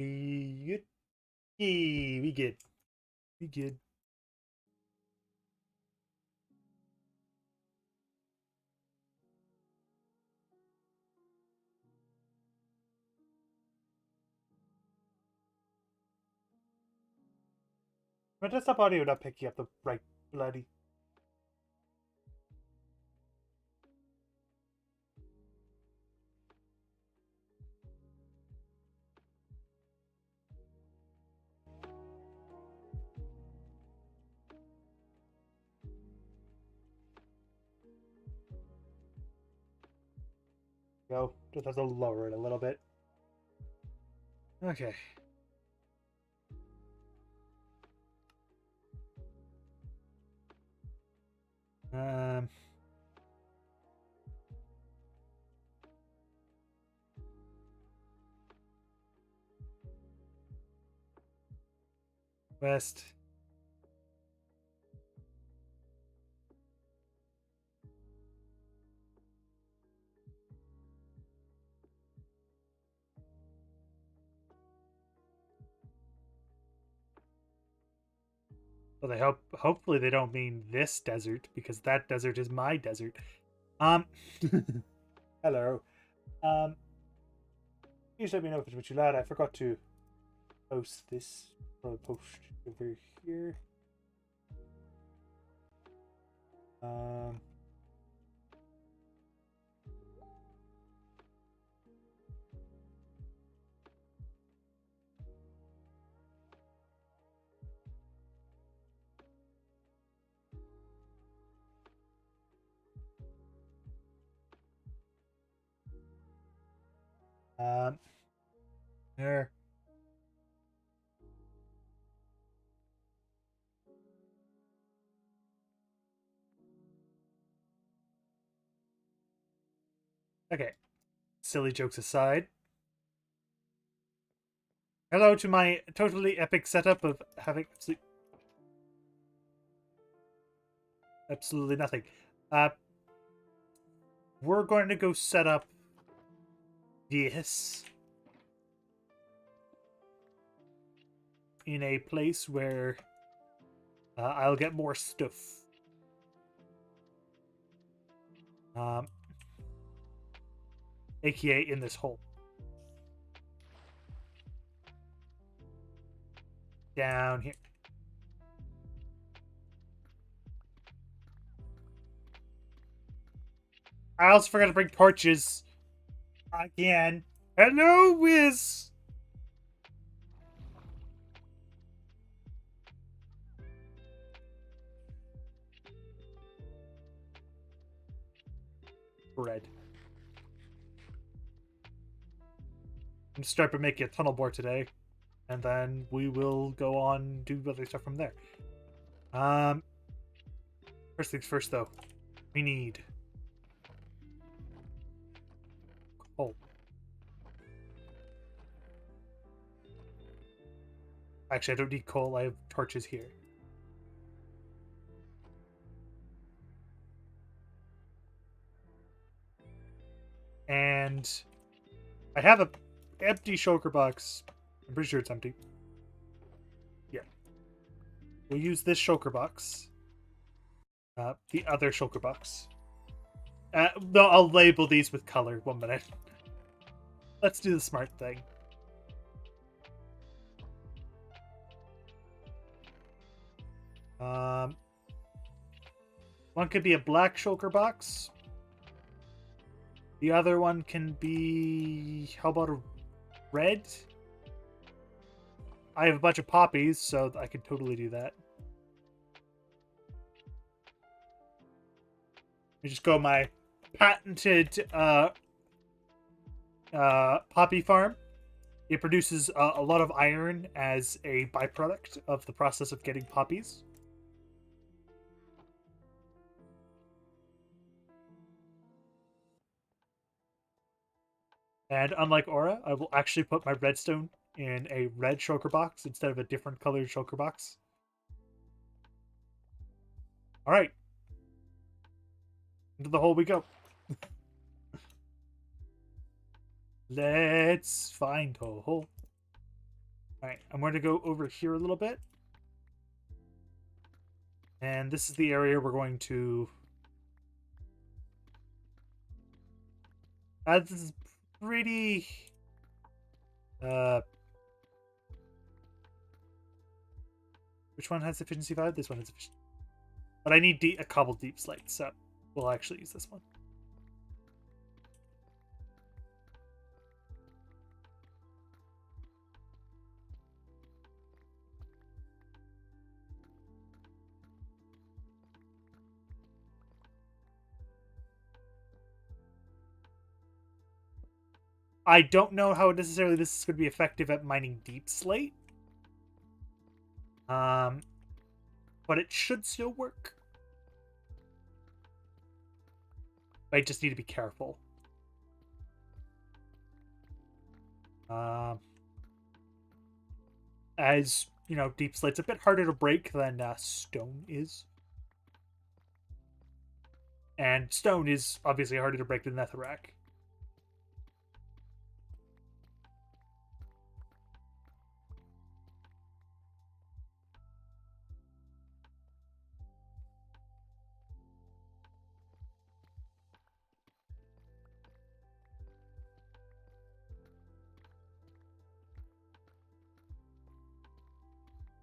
We good. Yay, we good. We good. My desktop audio not picking up the right bloody. Go. Just have to lower it a little bit. Okay. Um. West. Well, they hopefully they don't mean this desert because that desert is my desert. Um. Hello. Um. Please let me know if it's what you loud. I forgot to post this. I'll post over here. Um. There. Okay. Silly jokes aside. Hello to my totally epic setup of having absolutely nothing. We're going to go set up this in a place where I'll get more stuff. AKA in this hole. Down here. I also forgot to bring torches. Again. Hello, Wiz! Bread. I'm just starting to make a tunnel board today. And then we will go on do other stuff from there. First things first, though. We need coal. Actually, I don't need coal. I have torches here. And I have a empty shulker box. I'm pretty sure it's empty. Yeah. We'll use this shulker box. The other shulker box. No, I'll label these with color. 1 minute. Let's do the smart thing. One could be a black shulker box. The other one can be... How about a red? I have a bunch of poppies, so I could totally do that. I just go my patented poppy farm. It produces a lot of iron as a byproduct of the process of getting poppies. And unlike Aura, I will actually put my redstone in a red shulker box instead of a different colored shulker box. All right. Into the hole we go. Let's find a hole. Alright, I'm going to go over here a little bit. And this is the area we're going to... this is pretty... which one has efficiency 5? This one has efficiency. But I need a couple deep slates, so we'll actually use this one. I don't know how necessarily this is going to be effective at mining deep slate. But it should still work. I just need to be careful. As, you know, deep slate's a bit harder to break than stone is. And stone is obviously harder to break than netherrack.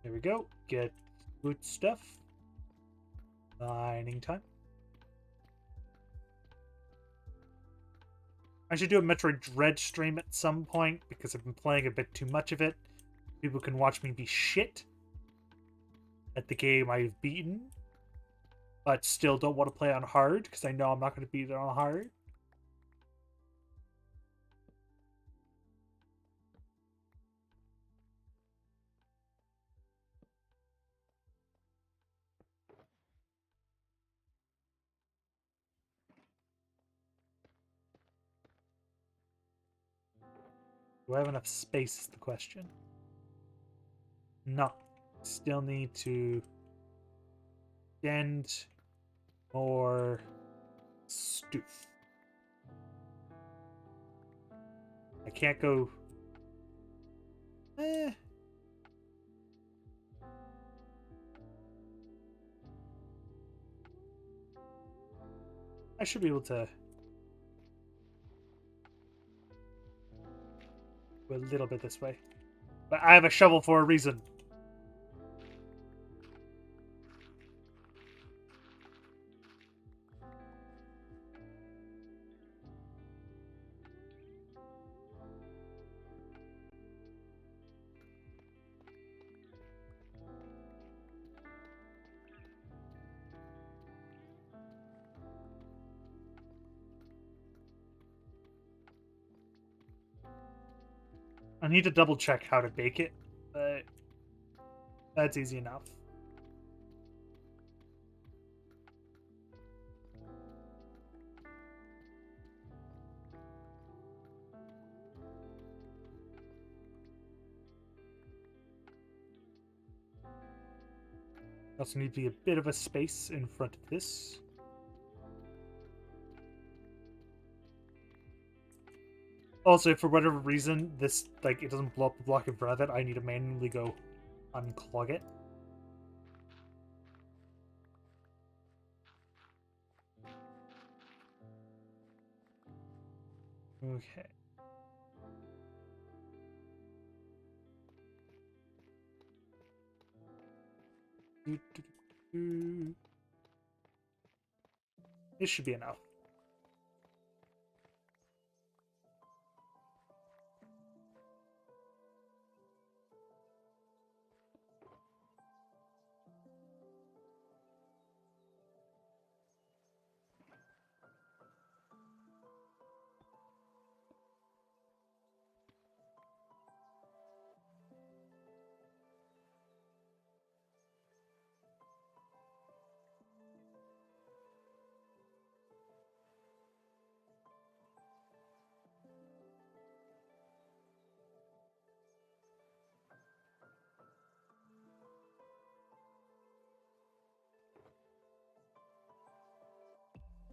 There we go. Get good stuff. Mining time. I should do a Metroid Dread stream at some point because I've been playing a bit too much of it. People can watch me be shit at the game I've beaten, but still don't want to play on hard because I know I'm not going to beat it on hard. Do I have enough space is the question. No. Still need to end more stoof. I can't go... I should be able to go a little bit this way. But I have a shovel for a reason. I need to double check how to bake it, but that's easy enough. Also need to be a bit of a space in front of this. Also, for whatever reason, this, like, it doesn't blow up the block in front of it, I need to manually go unclog it. Okay. This should be enough.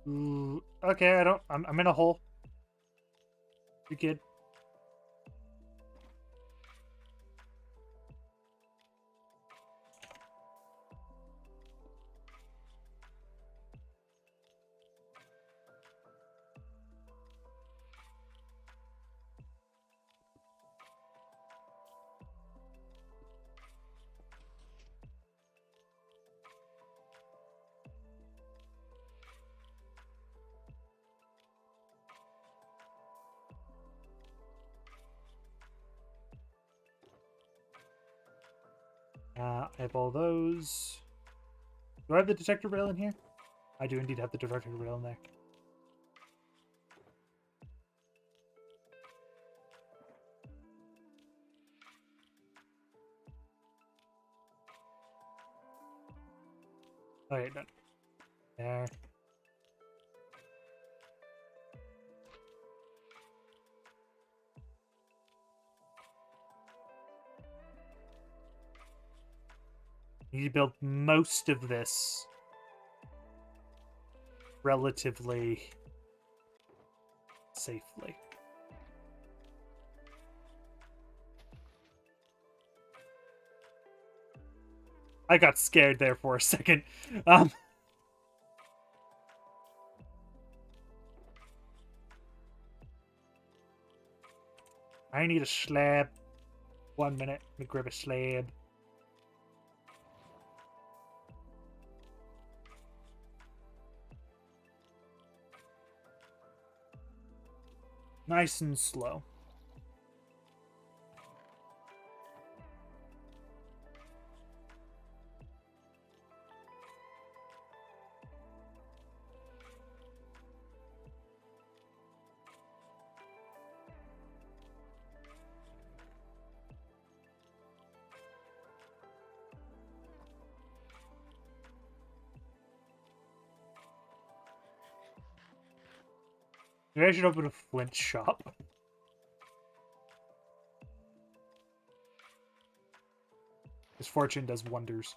Ooh, okay, I'm in a hole. You kid. I have all those. Do I have the detector rail in here? I do indeed have the detector rail in there. Okay, done. There. You need to build most of this relatively safely. I got scared there for a second. I need a slab. 1 minute. Let me grab a slab. Nice and slow. Maybe I should open a flint shop. His fortune does wonders.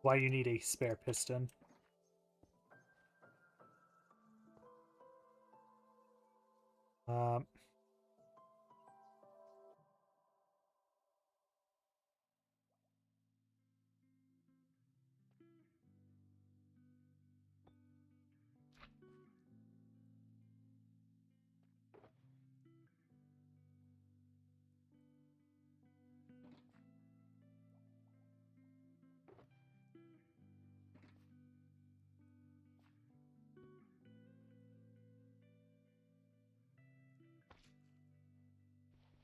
Why you need a spare piston. Um,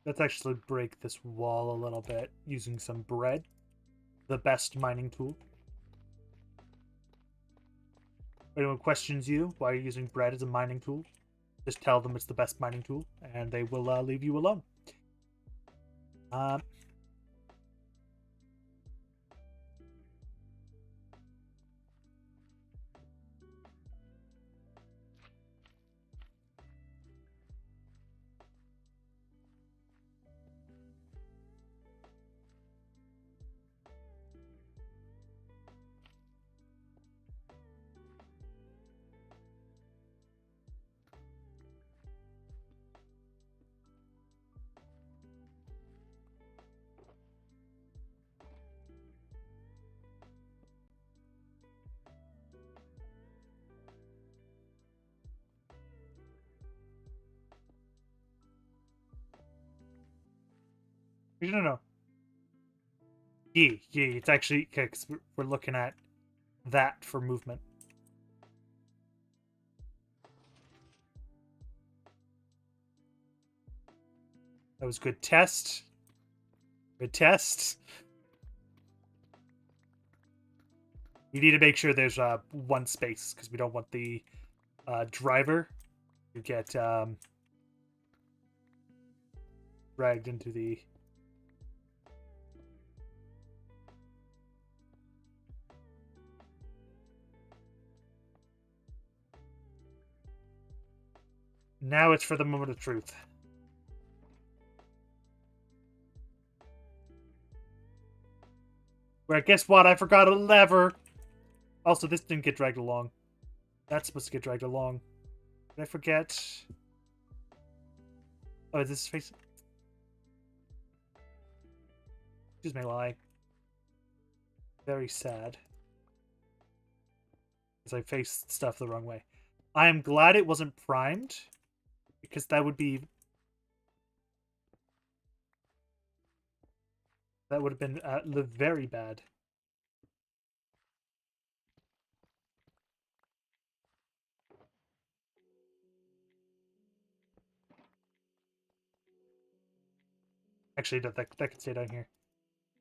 let's actually break this wall a little bit using some bread. The best mining tool. If anyone questions you why you're using bread as a mining tool, just tell them it's the best mining tool, and they will leave you alone. You don't know. Yeah, it's actually, because we're looking at that for movement. That was good test. Good test. We need to make sure there's one space, because we don't want the driver to get dragged into the... Now it's for the moment of truth. Where, guess what? I forgot a lever. Also, this didn't get dragged along. That's supposed to get dragged along. Did I forget? Oh, is this face? Excuse me while I... Very sad. Because I faced stuff the wrong way. I am glad it wasn't primed, because that would be... That would have been very bad. Actually, that could stay down here.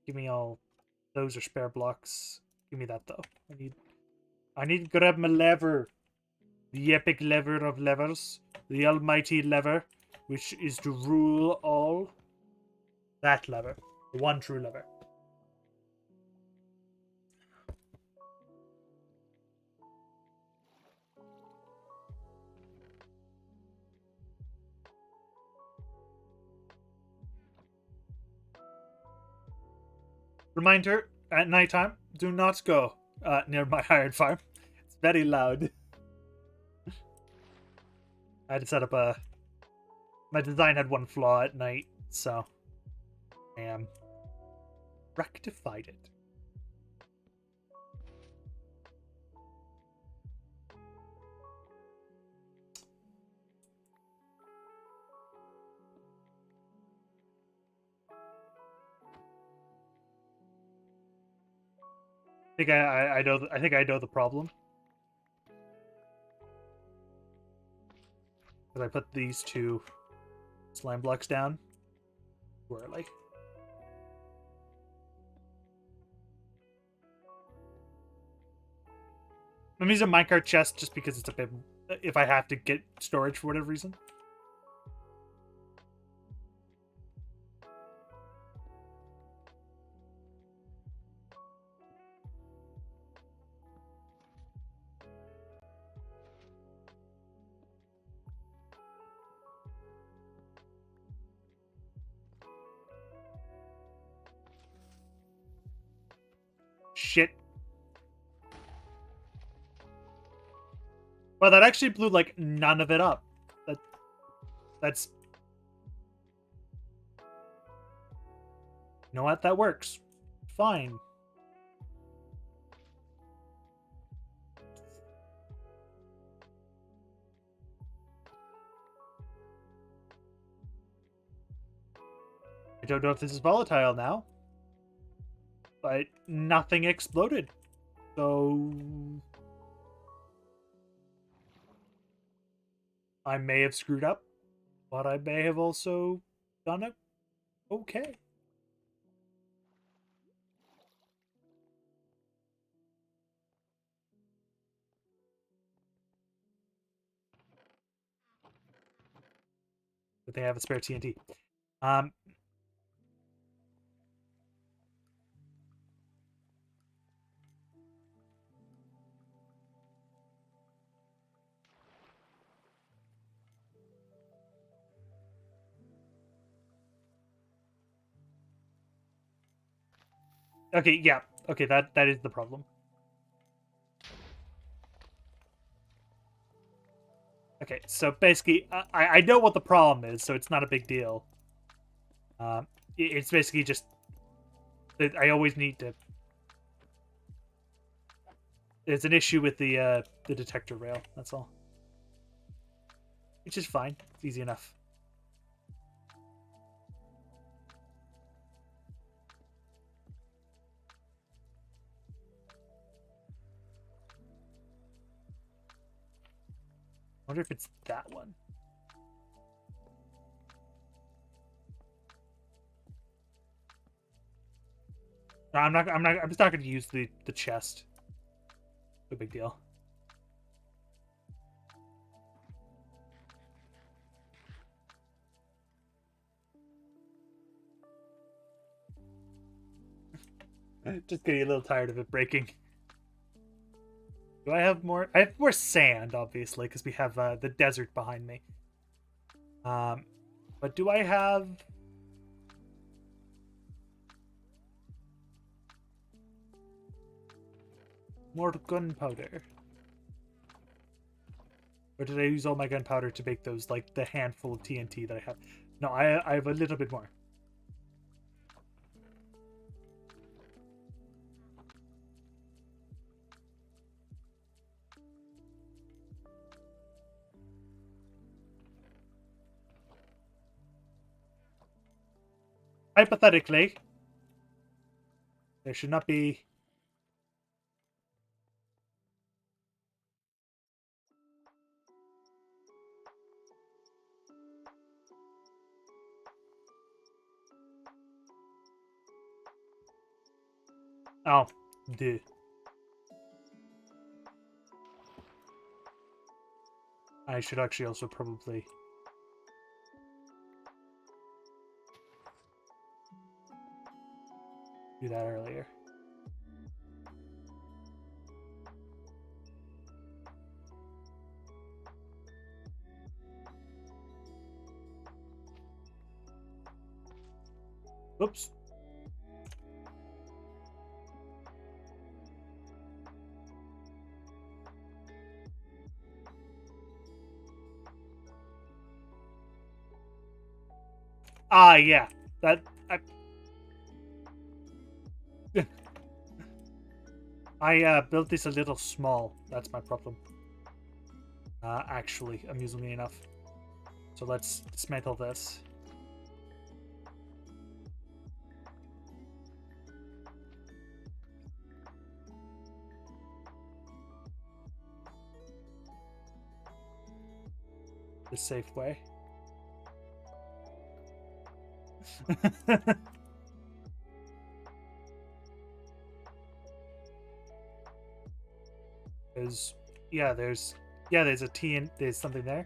Give me all... Those are spare blocks. Give me that, though. I need to grab my lever. The epic lever of levers. The almighty lever, which is to rule all. That lever. The one true lever. Reminder, at nighttime, do not go near my iron farm. It's very loud. I had to set up a... My design had one flaw at night, so... I rectified it. I think I know the problem. Because I put these two slime blocks down. Where like... I'm using a minecart chest just because it's a bit... If I have to get storage for whatever reason. Shit. Well, that actually blew, like, none of it up. That's... You know what? That works. Fine. I don't know if this is volatile now. But nothing exploded. So... I may have screwed up, but I may have also done it okay. But they have a spare TNT. Okay, yeah. Okay, that is the problem. Okay, so basically, I know what the problem is, so it's not a big deal. It's basically just that I always need to... There's an issue with the detector rail, that's all. Which is fine. It's easy enough. I wonder if it's that one. No, I'm just not gonna use the chest. No big deal. Just getting a little tired of it breaking. Do I have more? I have more sand, obviously, because we have the desert behind me. But do I have... more gunpowder? Or did I use all my gunpowder to make those, like, the handful of TNT that I have? No, I have a little bit more. hypothetically, there should not be... Oh, duh. I should actually also probably... do that earlier. Oops. Ah, yeah. That... I built this a little small. That's my problem. Actually, amusingly enough. So let's dismantle this. The safe way. There's there's a T and there's something there,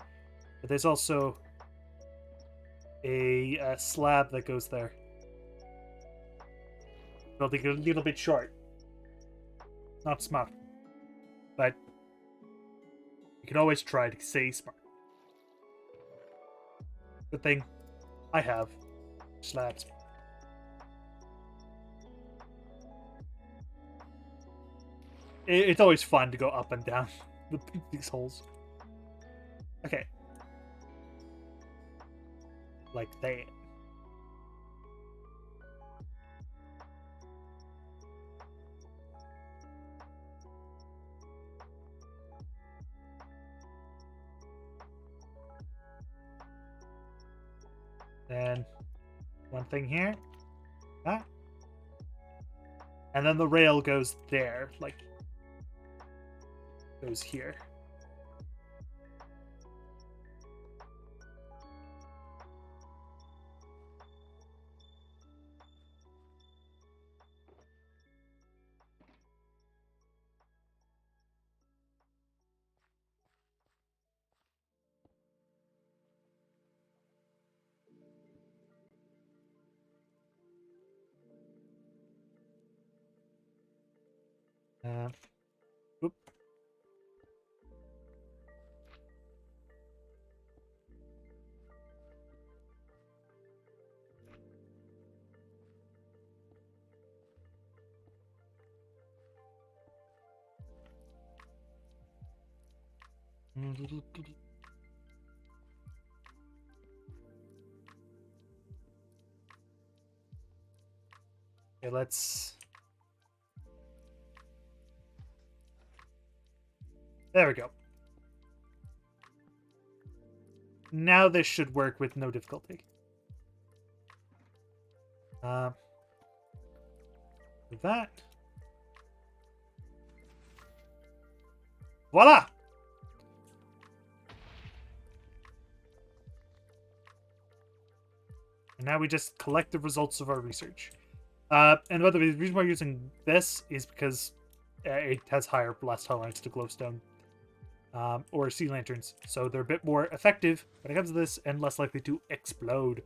but there's also a slab that goes there. Building a little bit short. Not smart, but you can always try to say smart. Good thing I have slabs. It's always fun to go up and down these holes. Okay. Like that. Then one thing here. That. And then the rail goes there, like goes here. Whoop. Okay, let's... There we go. Now this should work with no difficulty. With that. Voila! And now we just collect the results of our research. And by the way, the reason why we're using this is because it has higher blast tolerance to glowstone or sea lanterns. So they're a bit more effective when it comes to this and less likely to explode.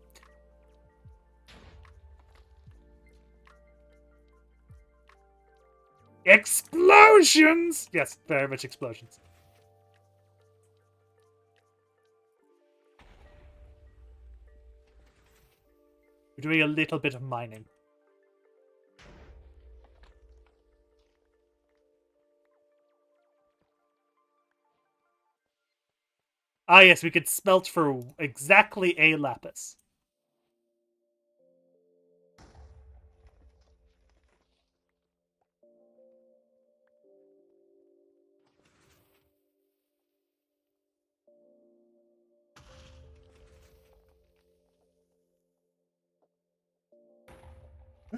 Explosions! Yes, very much explosions. We're doing a little bit of mining. Ah, yes, we could smelt for exactly a lapis. I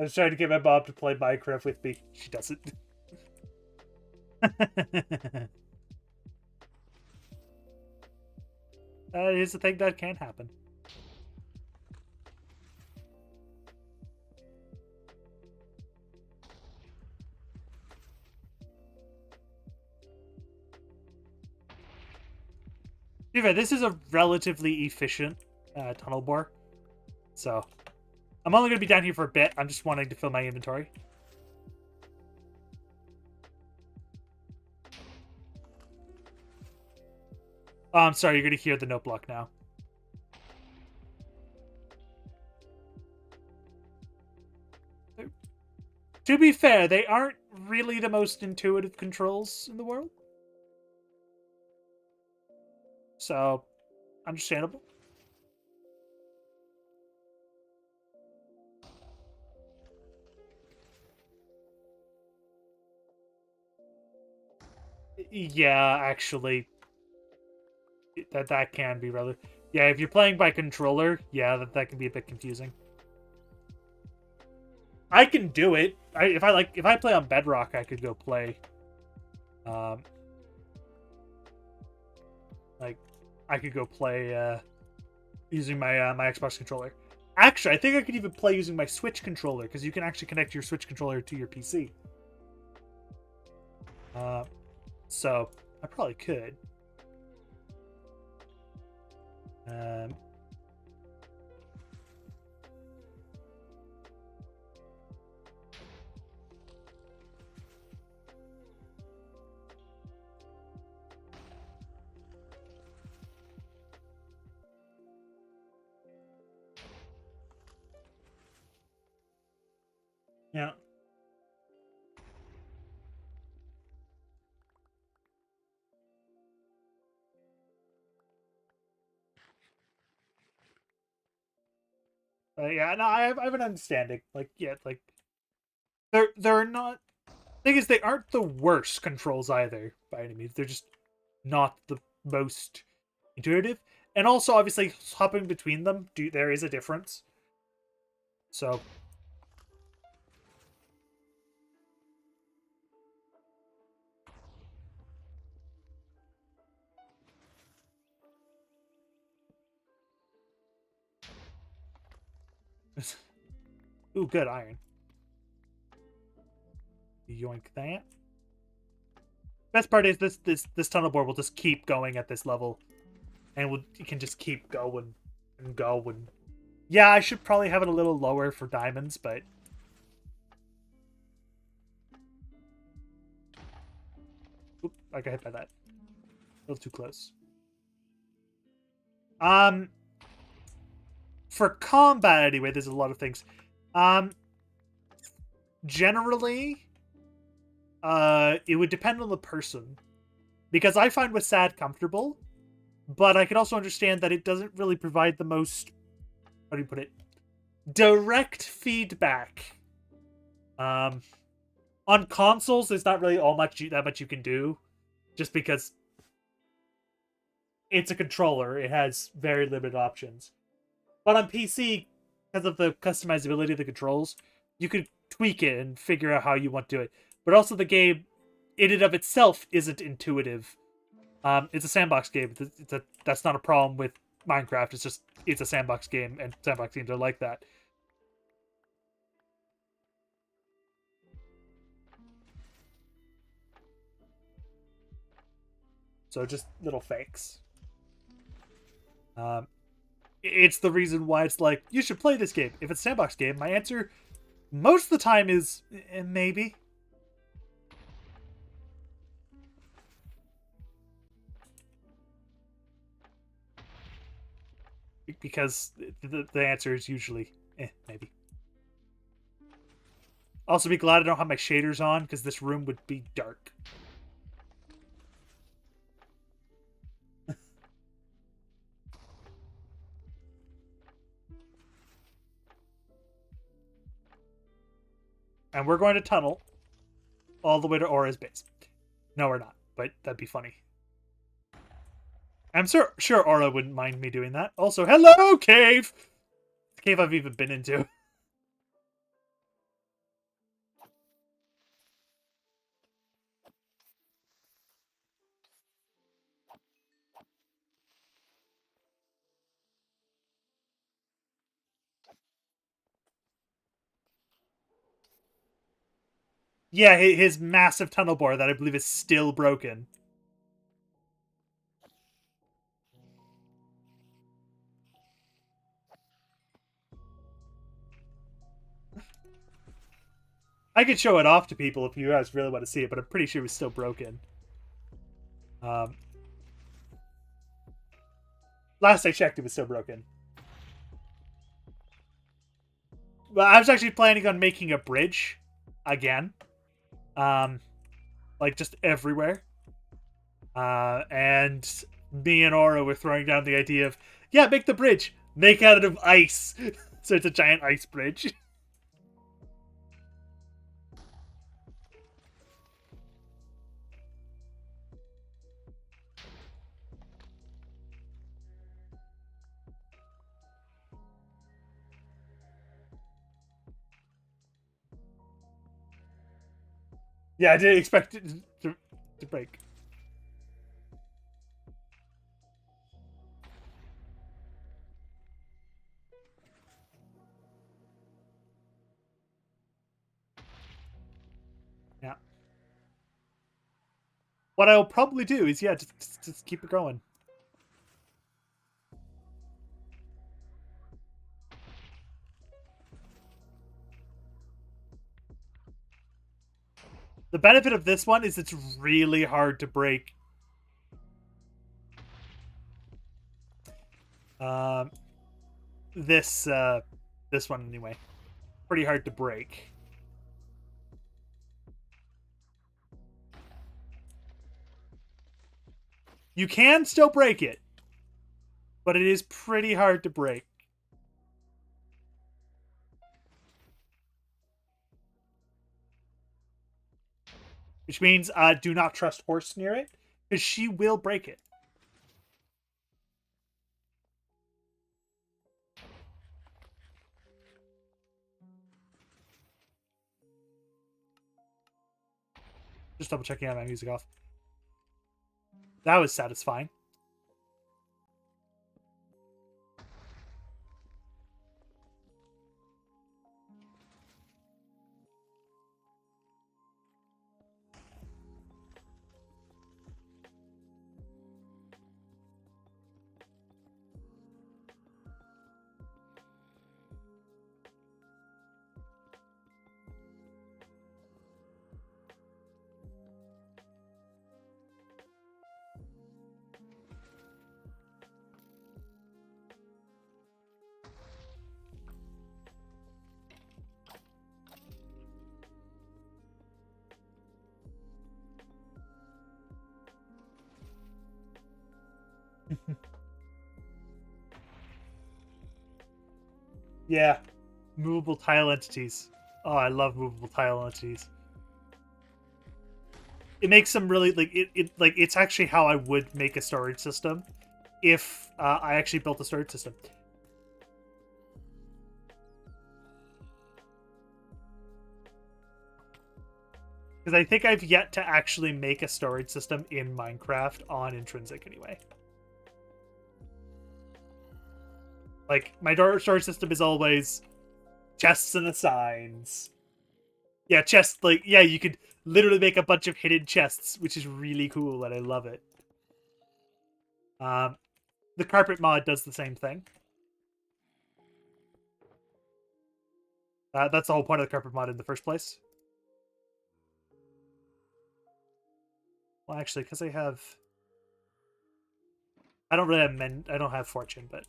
was trying to get my mom to play Minecraft with me. She doesn't. That is a thing that can happen. Anyway, this is a relatively efficient tunnel bore. So, I'm only going to be down here for a bit. I'm just wanting to fill my inventory. Oh, I'm sorry, you're going to hear the note block now. To be fair, they aren't really the most intuitive controls in the world. So, understandable. Yeah, actually, that can be rather. Yeah, if you're playing by controller, yeah, that can be a bit confusing. I can do it. If I play on Bedrock, I could go play. Like, I could go play using my my Xbox controller. Actually, I think I could even play using my Switch controller because you can actually connect your Switch controller to your PC. So I probably could. Yeah. Yeah, no, I have an understanding. Like, yeah, like they're not. Thing is, they aren't the worst controls either by any means. They're just not the most intuitive, and also obviously hopping between them, there is a difference. So. Ooh, good iron. Yoink that. Best part is this tunnel board will just keep going at this level, and it can just keep going and going. Yeah, I should probably have it a little lower for diamonds, but oop, I got hit by that. A little too close. For combat anyway, there's a lot of things. Generally, it would depend on the person, because I find with SAD comfortable, but I can also understand that it doesn't really provide the most, how do you put it, direct feedback. On consoles, there's not really that much you can do, just because it's a controller. It has very limited options. But on PC, because of the customizability of the controls, you could tweak it and figure out how you want to do it. But also the game, in and of itself, isn't intuitive. It's a sandbox game. That's not a problem with Minecraft. It's a sandbox game, and sandbox games are like that. So just little fakes. It's the reason why it's like, you should play this game. If it's a sandbox game, my answer most of the time is maybe. Because the answer is usually maybe. Also, be glad I don't have my shaders on, because this room would be dark. And we're going to tunnel all the way to Aura's base. No, we're not, but that'd be funny. I'm sure Aura wouldn't mind me doing that. Also, hello, cave! It's a cave I've even been into. Yeah, his massive tunnel bore that I believe is still broken. I could show it off to people if you guys really want to see it, but I'm pretty sure it was still broken. Last I checked, it was still broken. Well, I was actually planning on making a bridge again. Like just everywhere. And me and Aura were throwing down the idea of, yeah, make the bridge. Make out of ice. So it's a giant ice bridge. Yeah, I didn't expect it to break. Yeah. What I'll probably do is, yeah, just keep it going. The benefit of this one is it's really hard to break. This one anyway. Pretty hard to break. You can still break it, but it is pretty hard to break. Which means do not trust Horse near it, because she will break it. Just double checking out my music off. That was satisfying. Yeah. Movable tile entities. Oh, I love movable tile entities. It makes some really like it's actually how I would make a storage system if I actually built a storage system. Because I think I've yet to actually make a storage system in Minecraft on Intrinsic anyway. Like, my storage system is always chests and assigns. Yeah, chests, like, yeah, you could literally make a bunch of hidden chests, which is really cool, and I love it. The carpet mod does the same thing. That's the whole point of the carpet mod in the first place. Well, actually, because I don't really have I don't have fortune, but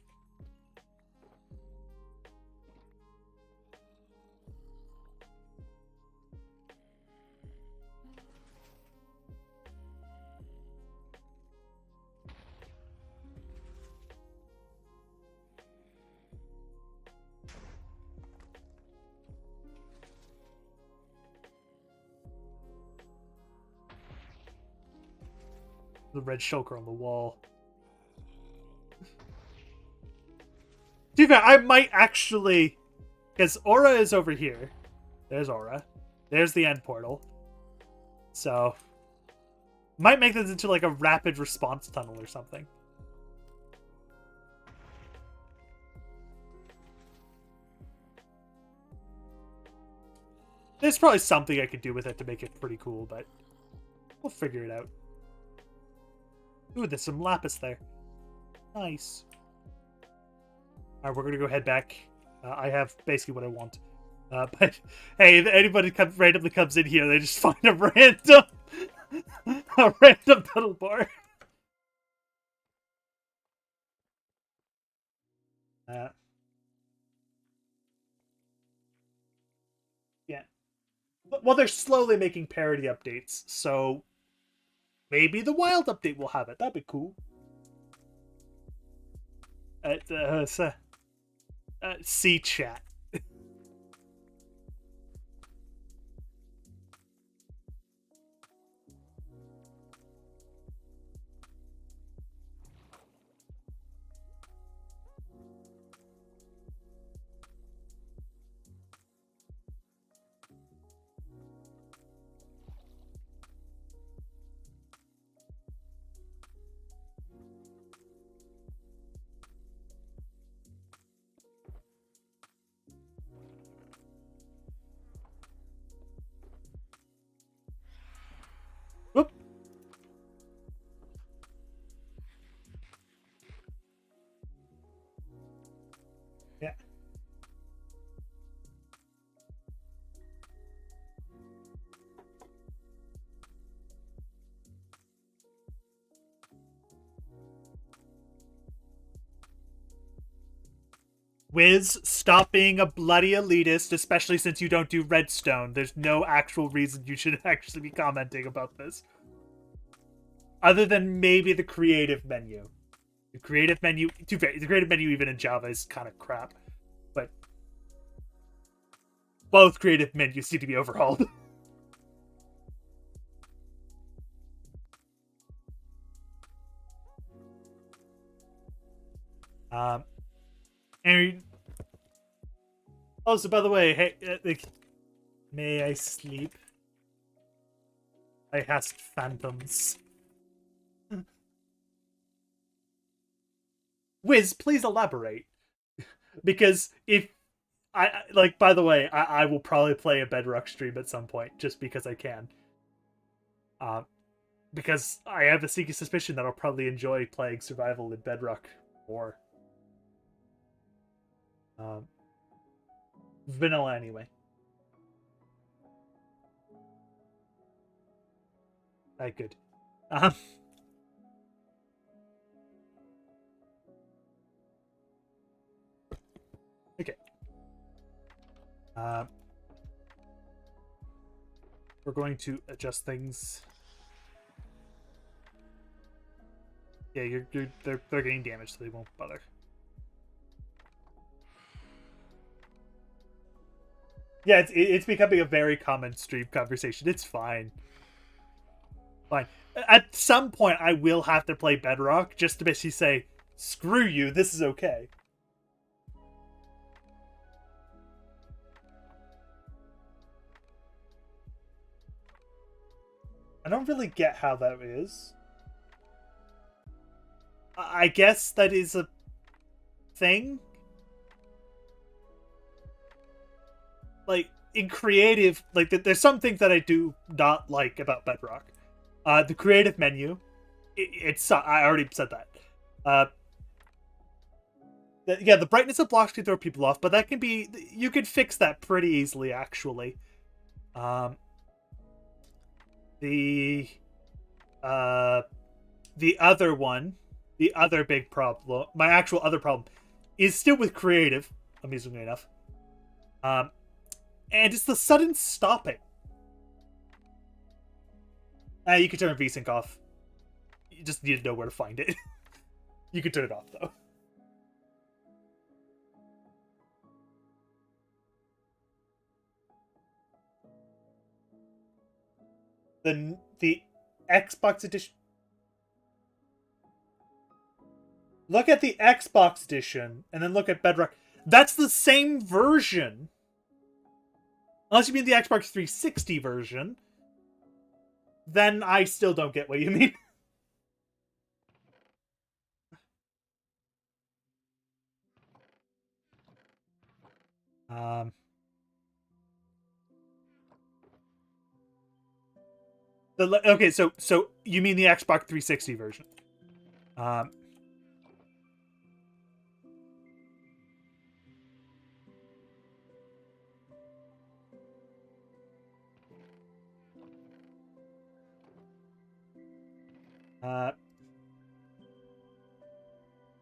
the red shulker on the wall. To be be fair, I might actually... Because Aura is over here. There's Aura. There's the end portal. So... Might make this into like a rapid response tunnel or something. There's probably something I could do with it to make it pretty cool, but we'll figure it out. Ooh, there's some lapis there. Nice. Alright, we're gonna go head back. I have basically what I want. But hey, if anybody randomly comes in here, they just find a random tunnel bar. Yeah. Well, they're slowly making parody updates, so maybe the wild update will have it. That'd be cool. See chat. Whoop. Yeah. Wiz, stop being a bloody elitist, especially since you don't do redstone. There's no actual reason you should actually be commenting about this. Other than maybe the creative menu. The creative menu, the creative menu even in Java is kind of crap. But both creative menus need to be overhauled. And also, by the way, hey, may I sleep? I hast phantoms. Wiz, please elaborate. Because if by the way, I will probably play a Bedrock stream at some point just because I can. Because I have a sneaky suspicion that I'll probably enjoy playing survival in Bedrock more. Vanilla anyway. Alright, good. Okay. We're going to adjust things. Yeah, they're getting damaged, so they won't bother. Yeah, it's becoming a very common stream conversation. It's fine. Fine. At some point, I will have to play Bedrock just to basically say, screw you, this is okay. I don't really get how that is. I guess that is a thing. Like, in creative, like, there's some things that I do not like about Bedrock. The creative menu, it's I already said that. Yeah, the brightness of blocks can throw people off, but that can be, you can fix that pretty easily, actually. The other one, the other big problem, my actual other problem, is still with creative, amusingly enough. And it's the sudden stopping. You can turn VSync off. You just need to know where to find it. You can turn it off, though. The Xbox edition... Look at the Xbox edition, and then look at Bedrock. That's the same version. Unless you mean the Xbox 360 version. Then I still don't get what you mean. Okay, so you mean the Xbox 360 version? Um,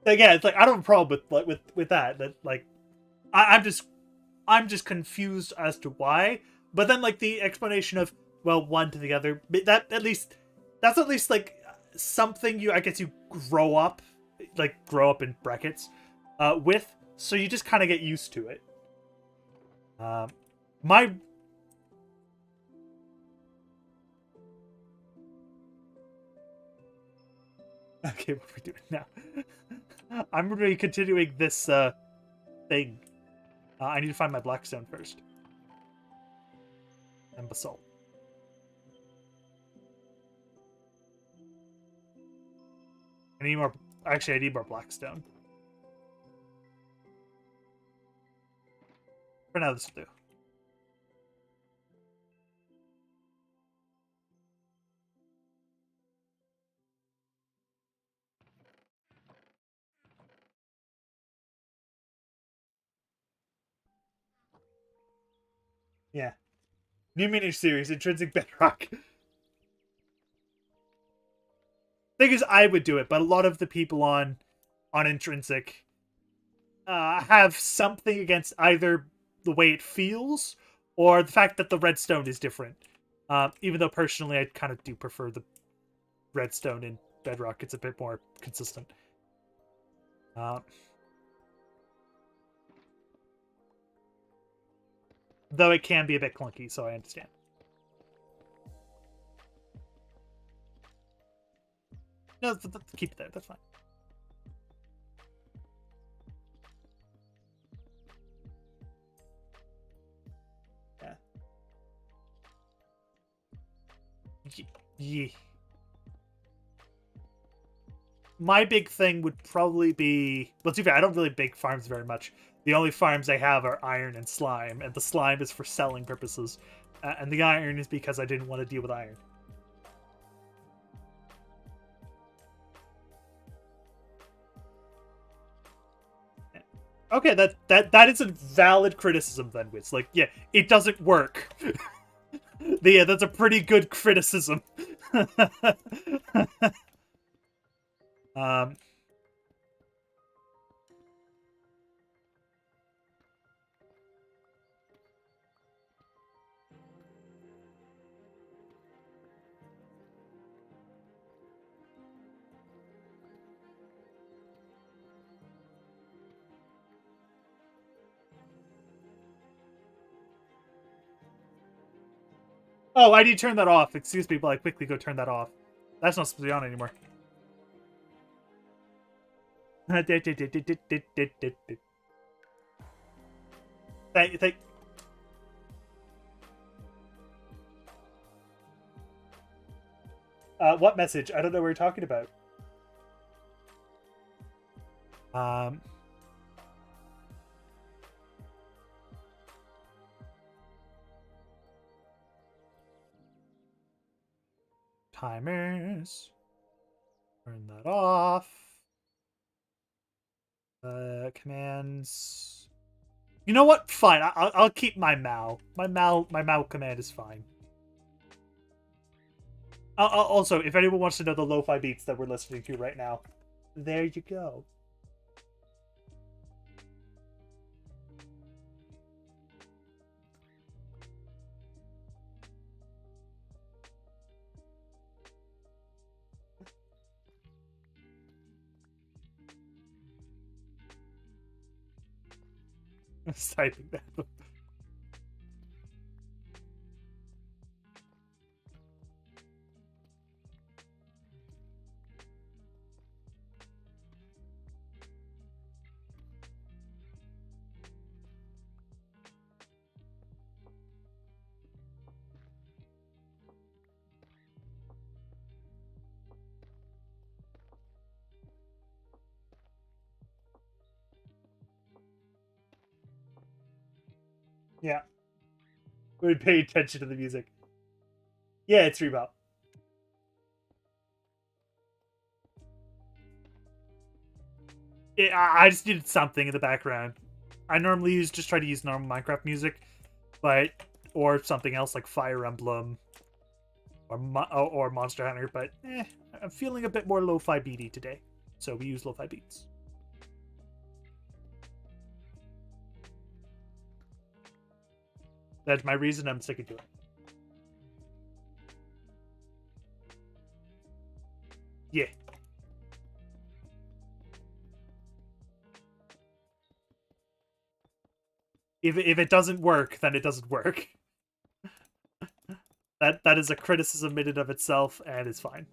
Again, it's like I don't have a problem with that. That like I'm just confused as to why. But then like the explanation of well one to the other, that's at least like something I guess you grow up in brackets with, so you just kind of get used to it. My Okay, what are we doing now? I'm going to be continuing this thing. I need to find my blackstone first. And basalt. I need more. Actually, I need more blackstone. For now, this will do. Yeah. New mini series, Intrinsic Bedrock. Thing is, I would do it, but a lot of the people on Intrinsic have something against either the way it feels or the fact that the redstone is different. Even though personally, I kind of do prefer the redstone in Bedrock. It's a bit more consistent. Though it can be a bit clunky, so I understand. No, keep it there. That's fine. Yeah. Yeah. My big thing would probably be... Well, to be fair, I don't really bake farms very much. The only farms I have are iron and slime, and the slime is for selling purposes. And the iron is because I didn't want to deal with iron. Okay, that is a valid criticism then, Wiz. Like, yeah, it doesn't work. Yeah, that's a pretty good criticism. um, oh, I need to turn that off. Excuse me, but I quickly go turn that off. That's not supposed to be on anymore. Thank. What message? I don't know what you're talking about. Um. Timers. Turn that off. Commands. You know what? Fine. I'll keep my Mal. My Mal command is fine. Also, if anyone wants to know the lo-fi beats that we're listening to right now, there you go. Typing that. Yeah. We pay attention to the music. Yeah, it's Reboot. I just needed something in the background. I normally just try to use normal Minecraft music, but or something else like Fire Emblem or Monster Hunter. But I'm feeling a bit more lo-fi beaty today, so we use lo-fi beats. That's my reason. I'm sticking to it. Yeah. If it doesn't work, then it doesn't work. That is a criticism in and of itself, and it's fine.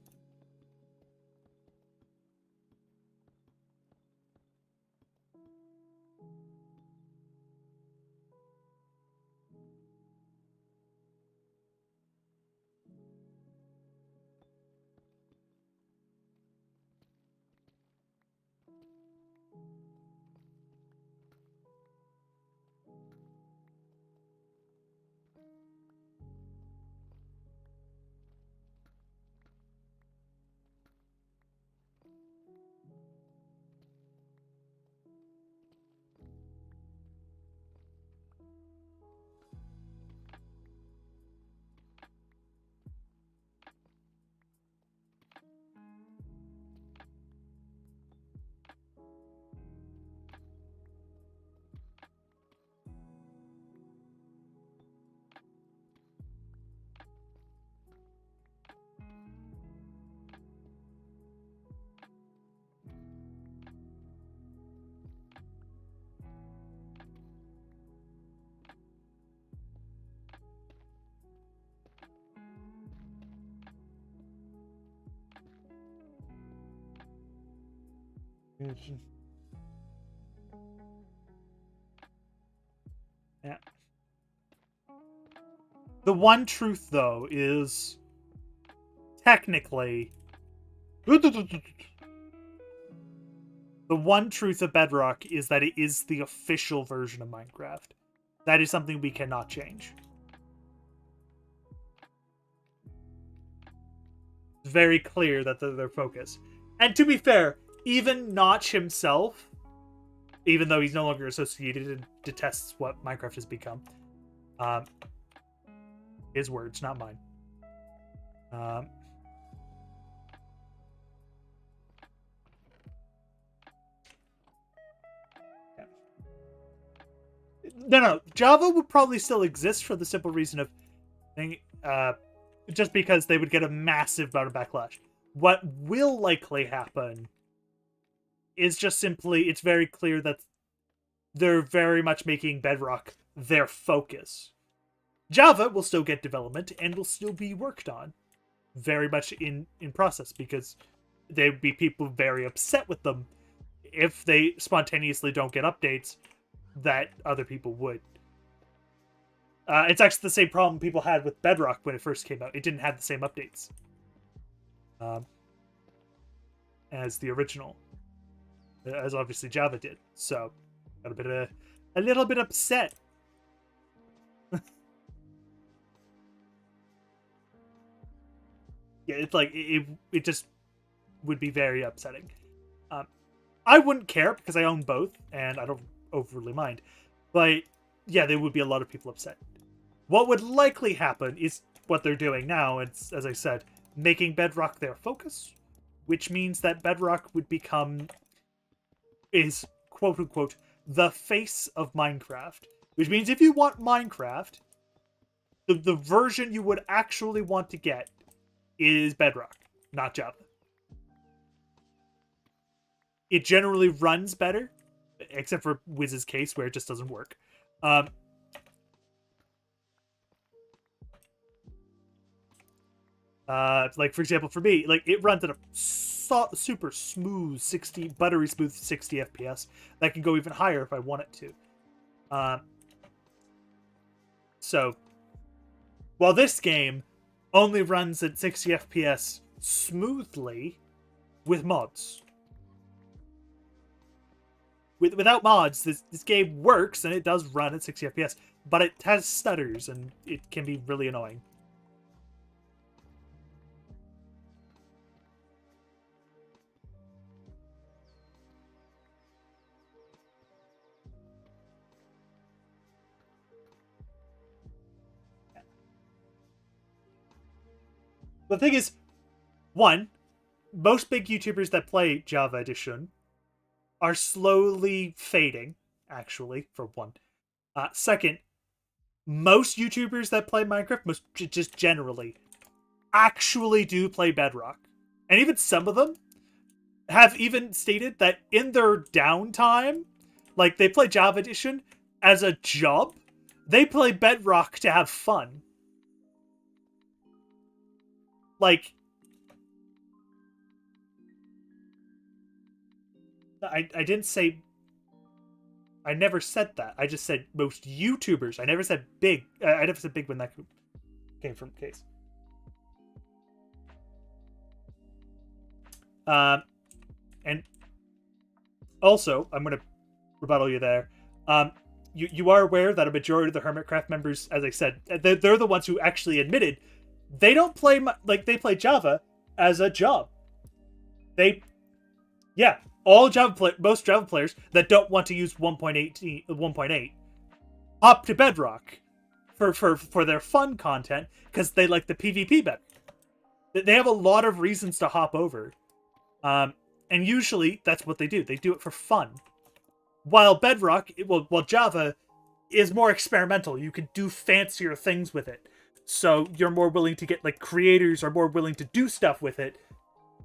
Yeah. The one truth, though, is technically the one truth of Bedrock is that it is the official version of Minecraft. That is something we cannot change. It's very clear that their focus. And to be fair, even Notch himself, even though he's no longer associated and detests what Minecraft has become, his words, not mine. No. Java would probably still exist for the simple reason of, just because they would get a massive amount of backlash. What will likely happen is just simply, it's very clear that they're very much making Bedrock their focus. Java will still get development and will still be worked on, very much in process, because there would be people very upset with them if they spontaneously don't get updates that other people would. It's actually the same problem people had with Bedrock when it first came out. It didn't have the same updates as the original, as obviously Java did. So, got a little bit upset. Yeah, it's like it just would be very upsetting. I wouldn't care because I own both and I don't overly mind. But yeah, there would be a lot of people upset. What would likely happen is what they're doing now. It's, as I said, making Bedrock their focus, which means that Bedrock would become, is quote unquote, the face of Minecraft. Which means if you want Minecraft, the version you would actually want to get is Bedrock, not Java. It generally runs better, except for Wiz's case where it just doesn't work. Like, for example, for me, like, it runs at a super smooth 60, buttery smooth 60 FPS. That can go even higher if I want it to. So, while this game only runs at 60 FPS smoothly with mods. Without mods, this game works and it does run at 60 FPS. but it has stutters, and it can be really annoying. The thing is, one, most big YouTubers that play Java Edition are slowly fading, actually, for one. Second, most YouTubers that play Minecraft, just generally, actually do play Bedrock. And even some of them have even stated that in their downtime, like they play Java Edition as a job, they play Bedrock to have fun. Like, I didn't say... I never said that. I just said most YouTubers. I never said big. I never said big when that came from case. And also, I'm going to rebuttal you there. You are aware that a majority of the Hermitcraft members, as I said, they're the ones who actually admitted they don't play, like, they play Java as a job. Most Java players that don't want to use 1.8 hop to Bedrock for their fun content because they like the PvP better. They have a lot of reasons to hop over. And usually that's what they do. They do it for fun. While Java is more experimental. You can do fancier things with it. So you're more willing to get, like, creators are more willing to do stuff with it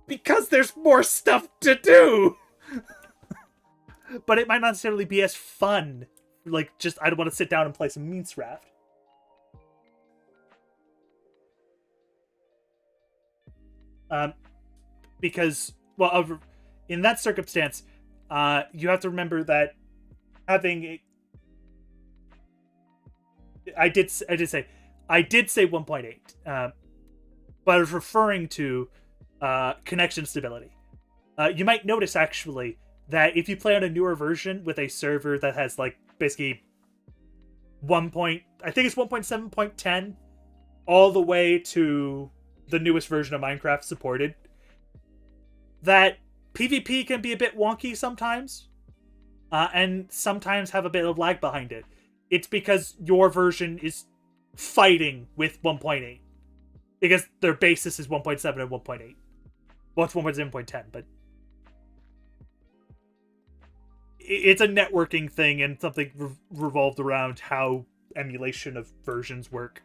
because there's more stuff to do. But it might not necessarily be as fun. Like, just, I don't want to sit down and play some Minecraft. Because, well, in that circumstance, you have to remember that having I did say 1.8, but I was referring to connection stability. You might notice, actually, that if you play on a newer version with a server that has, like, basically I think it's 1.7.10 all the way to the newest version of Minecraft supported, that PvP can be a bit wonky sometimes, and sometimes have a bit of lag behind it. It's because your version is fighting with 1.8. Because their basis is 1.7 and 1.8. Well, it's 1.7.10, but it's a networking thing and something revolved around how emulation of versions work.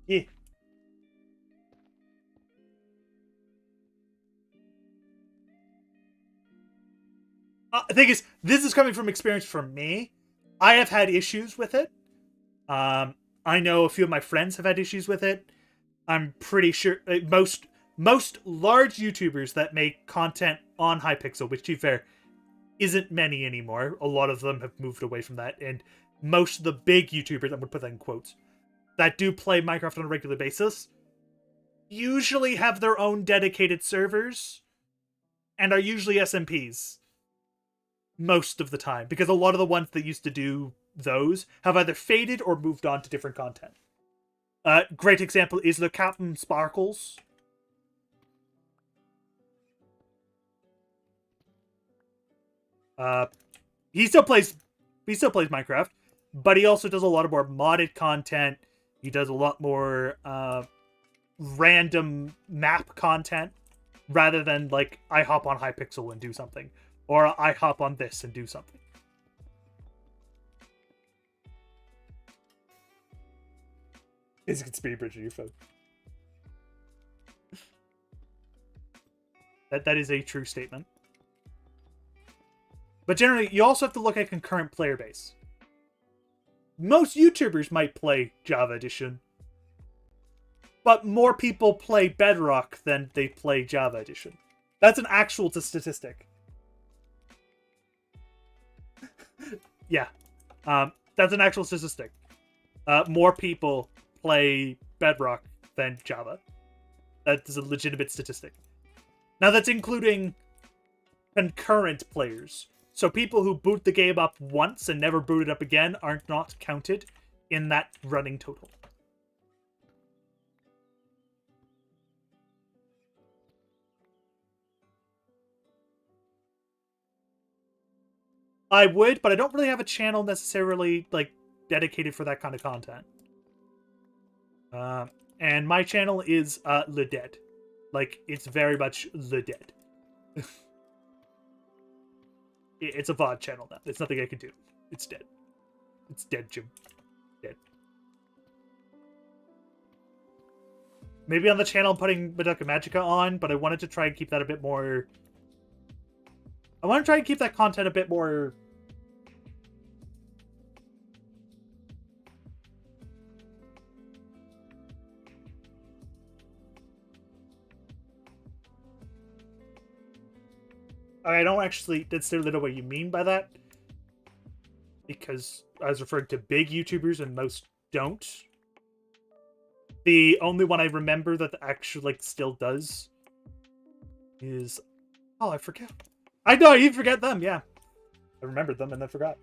Yeah. The thing is, this is coming from experience from me. I have had issues with it. I know a few of my friends have had issues with it. I'm pretty sure most large YouTubers that make content on Hypixel, which, to be fair, isn't many anymore. A lot of them have moved away from that, and most of the big YouTubers, I'm going to put that in quotes, that do play Minecraft on a regular basis usually have their own dedicated servers and are usually SMPs most of the time, because a lot of the ones that used to do those have either faded or moved on to different content. Great example is the Captain Sparkles. He still plays Minecraft, but he also does a lot of more modded content. He does a lot more random map content rather than, like, I hop on Hypixel and do something, or I hop on this and do something. Is it speed bridge on your phone? That is a true statement. But generally, you also have to look at concurrent player base. Most YouTubers might play Java Edition, but more people play Bedrock than they play Java Edition. That's an actual statistic. Yeah. That's an actual statistic. More people play Bedrock than Java. That is a legitimate statistic. Now, that's including concurrent players. So people who boot the game up once and never boot it up again are not counted in that running total. I would, but I don't really have a channel necessarily like dedicated for that kind of content. And my channel is Le Dead. Like, it's very much Le Dead. It's a VOD channel now. There's nothing I can do. It's dead. It's dead, Jim. Dead. Maybe on the channel I'm putting Madoka Magica on, but I wanted to try and keep that a bit more... I want to try and keep that content a bit more... I don't actually necessarily know what you mean by that, because I was referring to big YouTubers and most don't. The only one I remember that actually like still does is... Oh, I forget. I know, you forget them, yeah. I remembered them and I forgot.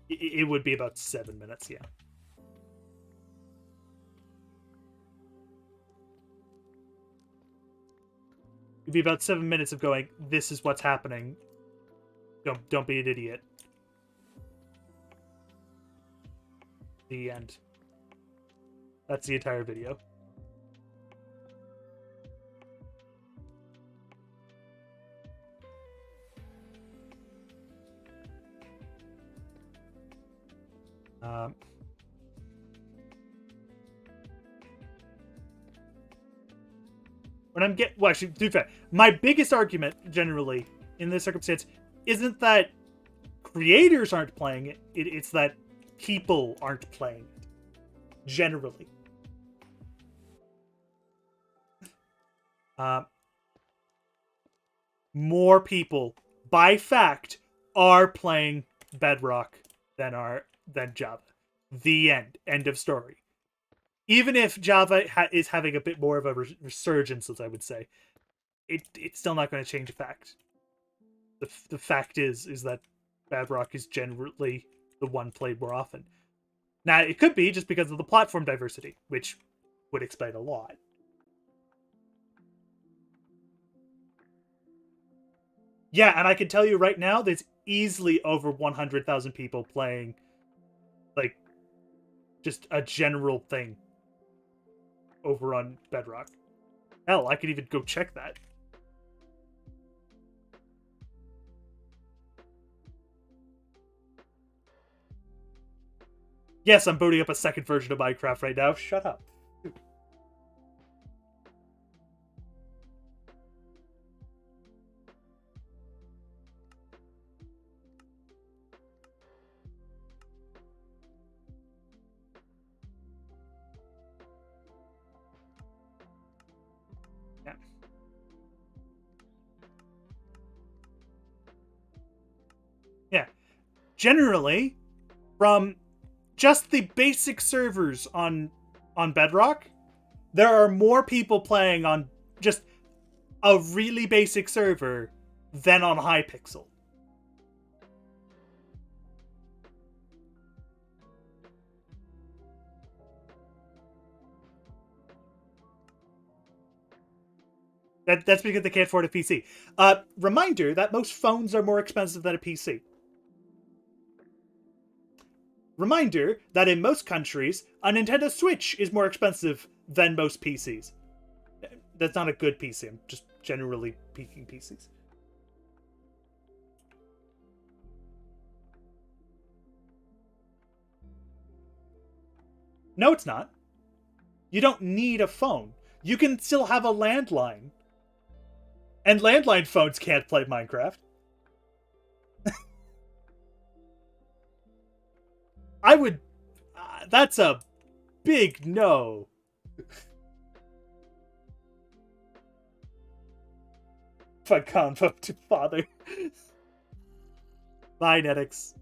It would be about 7 minutes, yeah. It'd be about 7 minutes of going, this is what's happening. Don't be an idiot. The end. That's the entire video. When I'm well, actually, to be fair, my biggest argument generally in this circumstance isn't that creators aren't playing it, it's that people aren't playing it. Generally. More people, by fact, are playing Bedrock than Java. The end. End of story. Even if Java is having a bit more of a resurgence, as I would say, it's still not going to change the fact. The fact is that Bedrock is generally the one played more often. Now, it could be just because of the platform diversity, which would explain a lot. Yeah, and I can tell you right now, there's easily over 100,000 people playing, like, just a general thing over on Bedrock. Hell, I could even go check that. Yes, I'm booting up a second version of Minecraft right now. Shut up. Yeah. Yeah. Generally, from just the basic servers on Bedrock, there are more people playing on just a really basic server than on Hypixel. That's because they can't afford a PC. Reminder that most phones are more expensive than a PC. Reminder that in most countries, a Nintendo Switch is more expensive than most PCs. That's not a good PC, I'm just generally peaking PCs. No, it's not. You don't need a phone. You can still have a landline. And landline phones can't play Minecraft. I would... that's a big no. If I convo to father. Bye, Netix.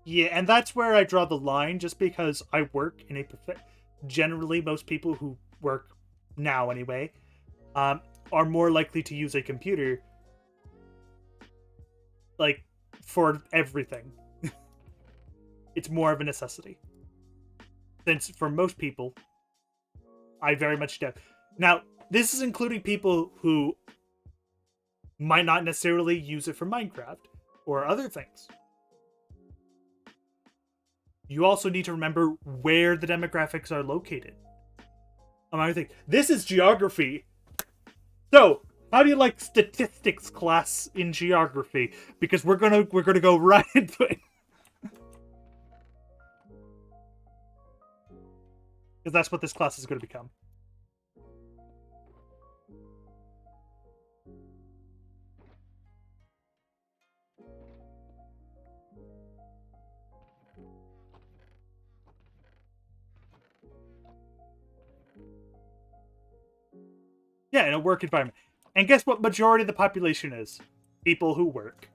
Yeah, and that's where I draw the line, just because I work in a generally most people who work now anyway um, are more likely to use a computer like for everything. It's more of a necessity. Since for most people, I very much doubt. Now, this is including people who might not necessarily use it for Minecraft or other things. You also need to remember where the demographics are located. I think this is geography. So, how do you like statistics class in geography? Because we're gonna go right into it. Because that's what this class is going to become. Yeah, in a work environment. And guess what majority of the population is? People who work.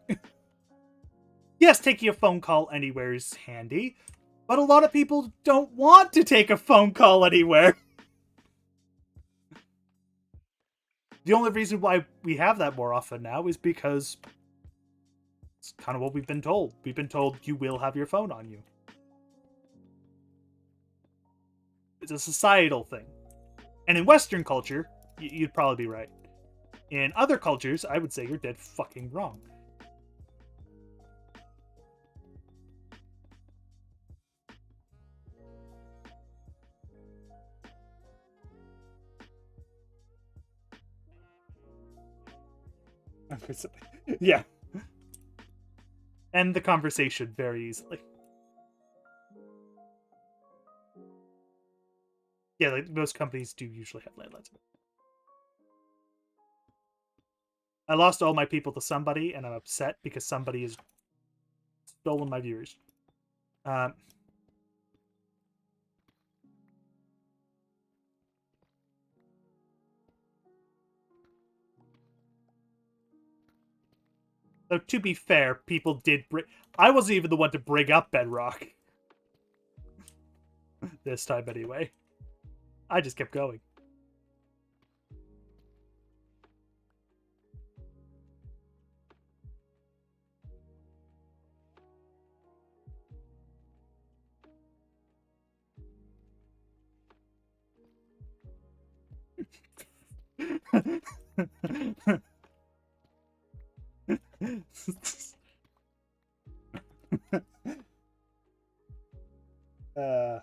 Yes, taking a phone call anywhere is handy, but a lot of people don't want to take a phone call anywhere. The only reason why we have that more often now is because it's kind of what we've been told. We've been told you will have your phone on you. It's a societal thing. And in Western culture, you'd probably be right. In other cultures, I would say you're dead fucking wrong. Yeah. End the conversation very easily. Yeah, like most companies do usually have landlines. I lost all my people to somebody, and I'm upset because somebody has stolen my viewers. Though, to be fair, people did bring... I wasn't even the one to bring up Bedrock. This time, anyway. I just kept going. uh...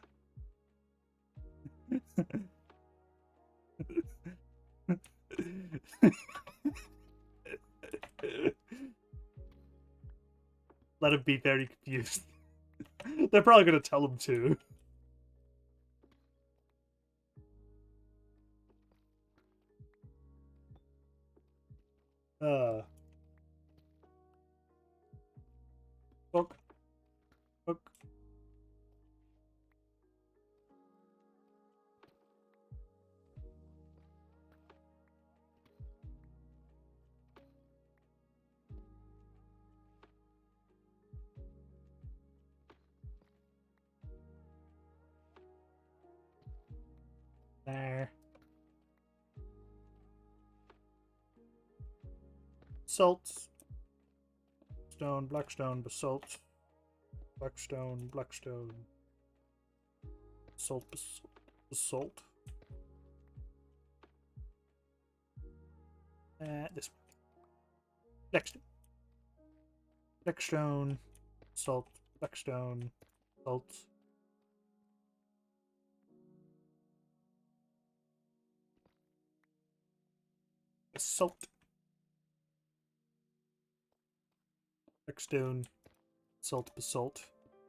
Let him be very confused. They're probably going to tell him to. Book. Book. There. Salt. Stone, blackstone, basalt. Blackstone, blackstone. Basalt, basalt. This one. Next. Blackstone, salt, blackstone, salt. Basalt. Blackstone, salt, basalt,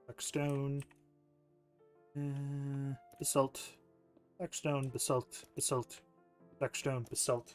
blackstone, basalt, blackstone, basalt, basalt, blackstone, basalt.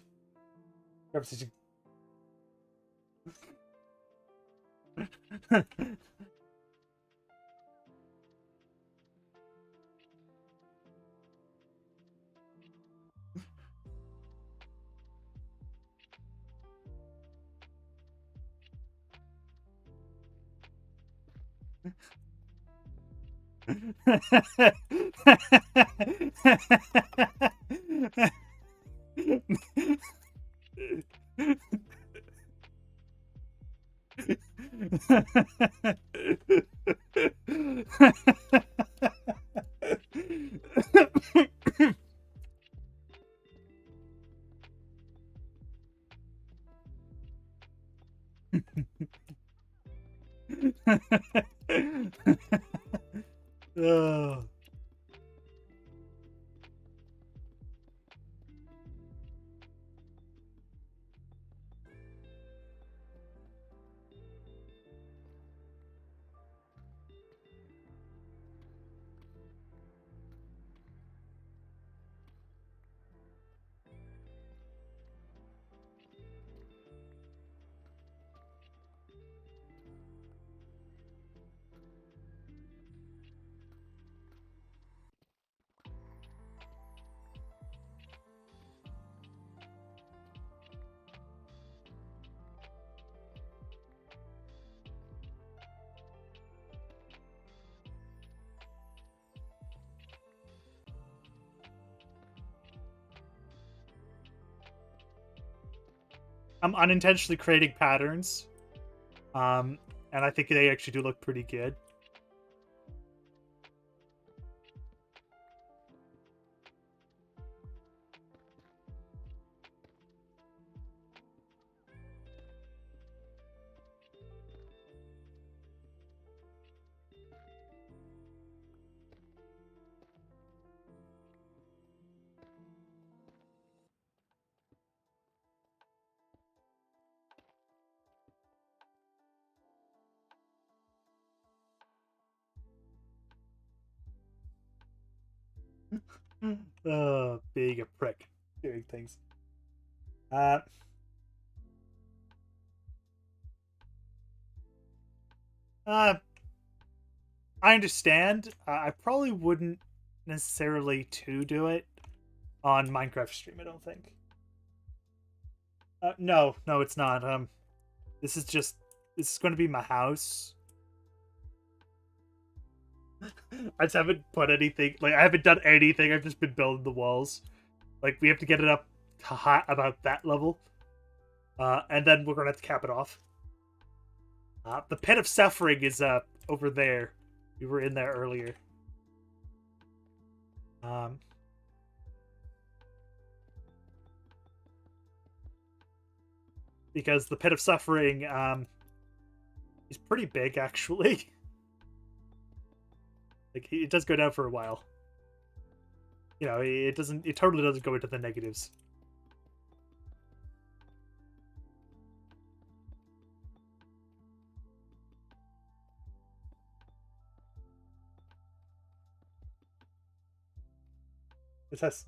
Oh. I'm unintentionally creating patterns. And I think they actually do look pretty good. Being a prick, doing things. I understand. I probably wouldn't necessarily do it on Minecraft stream. I don't think. No, it's not. This is going to be my house. I just haven't put anything. Like I haven't done anything. I've just been building the walls. Like we have to get it up to high about that level, and then we're gonna have to cap it off. The pit of suffering is over there. We were in there earlier. Because the pit of suffering is pretty big actually. Like it does go down for a while. You know, it doesn't. It totally doesn't go into the negatives. This has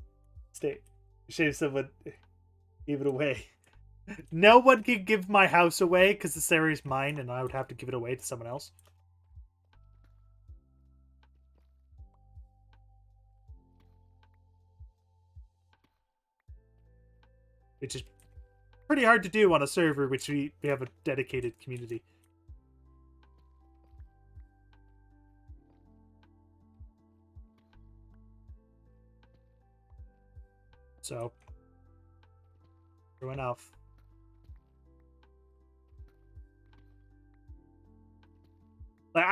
stay. Shave someone give it away. No one can give my house away because this area is mine, and I would have to give it away to someone else. Which is pretty hard to do on a server which we have a dedicated community. So, true enough. Like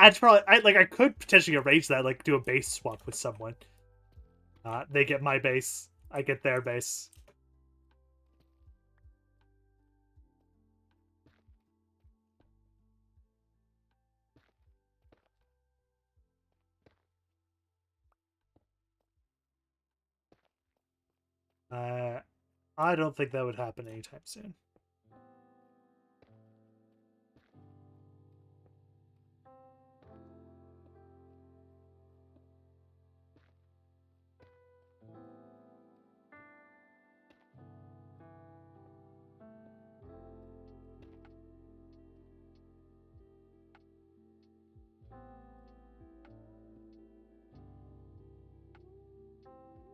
I could potentially arrange that, like do a base swap with someone. They get my base, I get their base. I don't think that would happen anytime soon.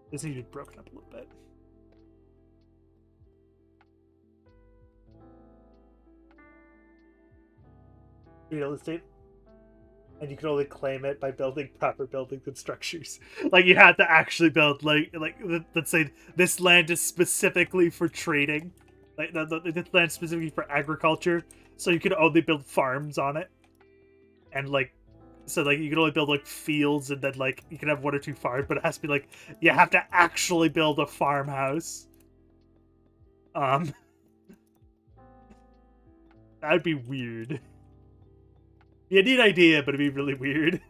This needs to be broken up a little bit. Real estate. and you can only claim it by building proper buildings and structures. Like you have to actually build let's say this land is specifically for trading, like this land specifically for agriculture, so you can only build farms on it, and like so like you can only build like fields, and then like you can have one or two farms, but it has to be like you have to actually build a farmhouse. Um, that'd be weird. Yeah, neat idea, but it'd be really weird.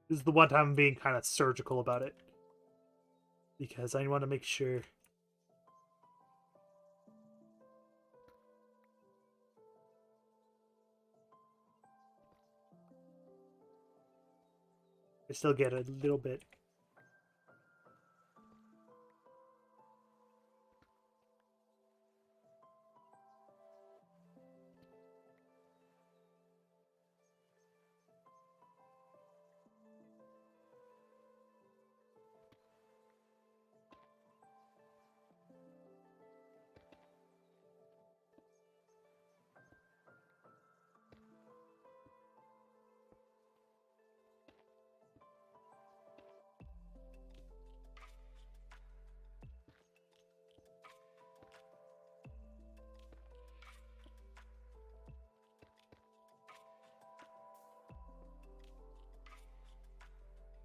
This is the one time I'm being kind of surgical about it, because I want to make sure. I still get a little bit.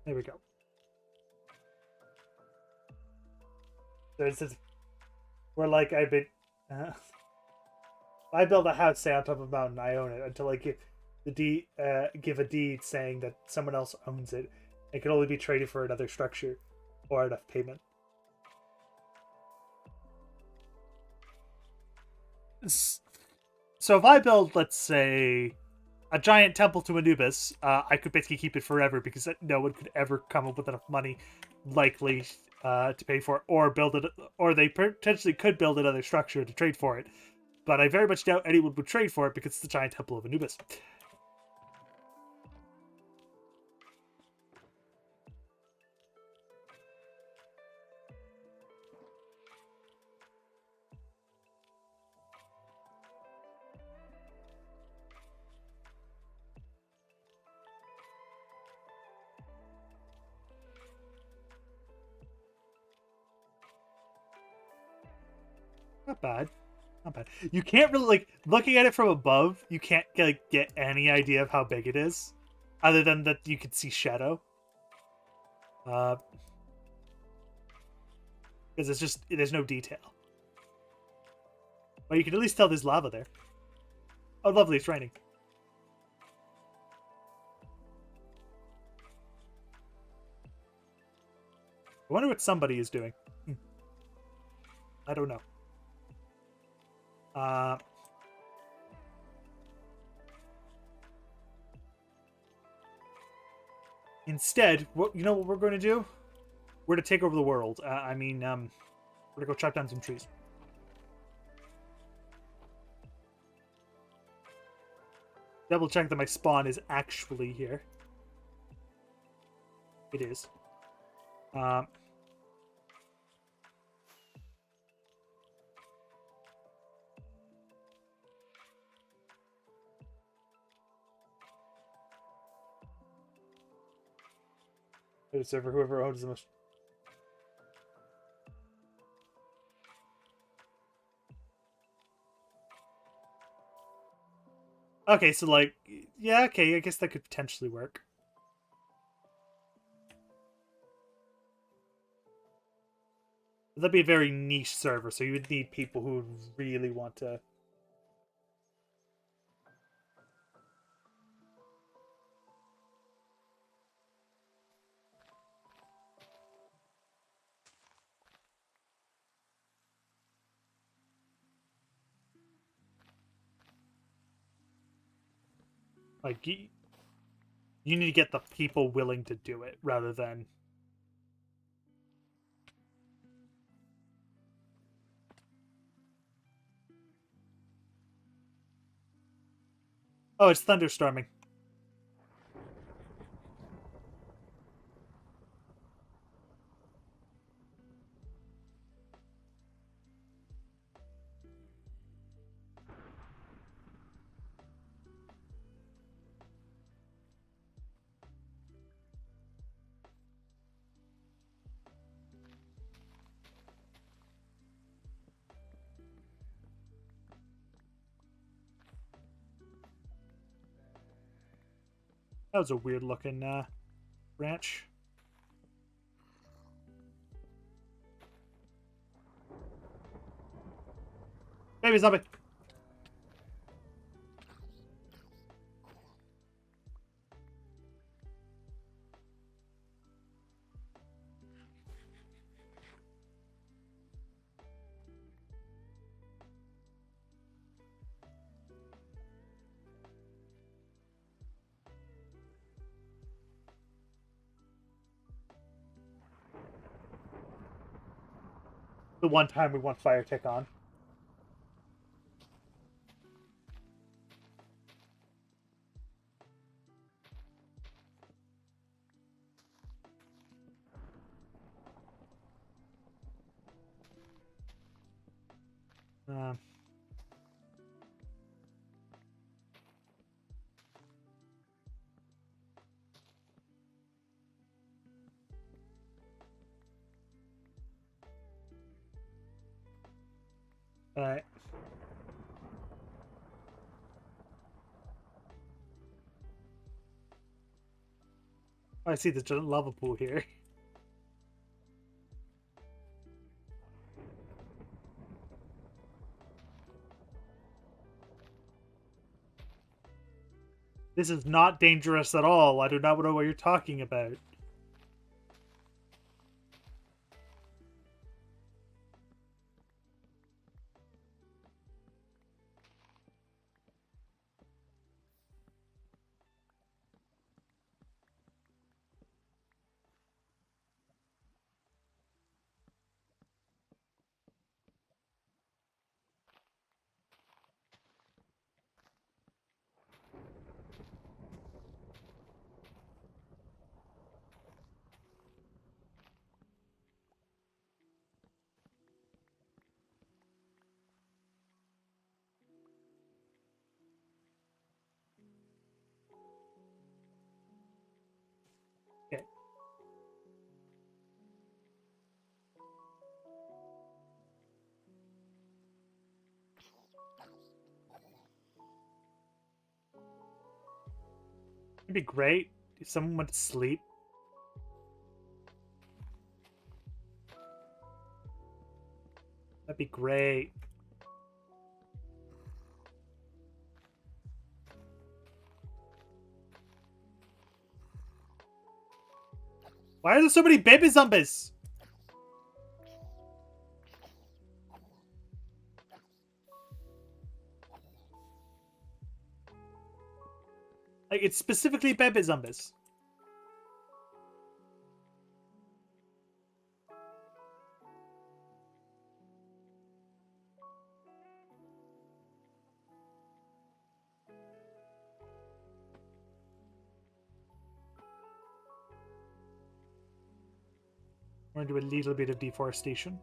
There we go. So it's just, we're like I've been. If I build a house, say on top of a mountain, I own it until I give the deed, give a deed saying that someone else owns it. It can only be traded for another structure or enough payment. So if I build, let's say, a giant temple to Anubis, I could basically keep it forever because no one could ever come up with enough money, likely, to pay for it, or build it, or they potentially could build another structure to trade for it. But I very much doubt anyone would trade for it because it's the giant temple of Anubis. Not bad. Not bad. You can't really, like, looking at it from above, you can't like get any idea of how big it is, other than that you can see shadow. Because it's just there's no detail. But you can at least tell there's lava there. Oh, lovely! It's raining. I wonder what somebody is doing. I don't know. Uh, Instead, what you know what we're going to do? We're to take over the world. We're gonna go chop down some trees. Double check that my spawn is actually here. It is. Server, whoever owns the most. Okay, so like, yeah, okay, I guess that could potentially work. That'd be a very niche server, so you would need people who would really want to. Like, you need to get the people willing to do it rather than... Oh, it's thunderstorming. That was a weird looking branch. Baby zombie! The one time we want fire tick on. Alright. I see the giant lava pool here. This is not dangerous at all. I do not know what you're talking about. Okay. It'd be great if someone went to sleep. That'd be great. Why are there so many baby zombies? Like, it's specifically baby zombies. We're going to do a little bit of deforestation.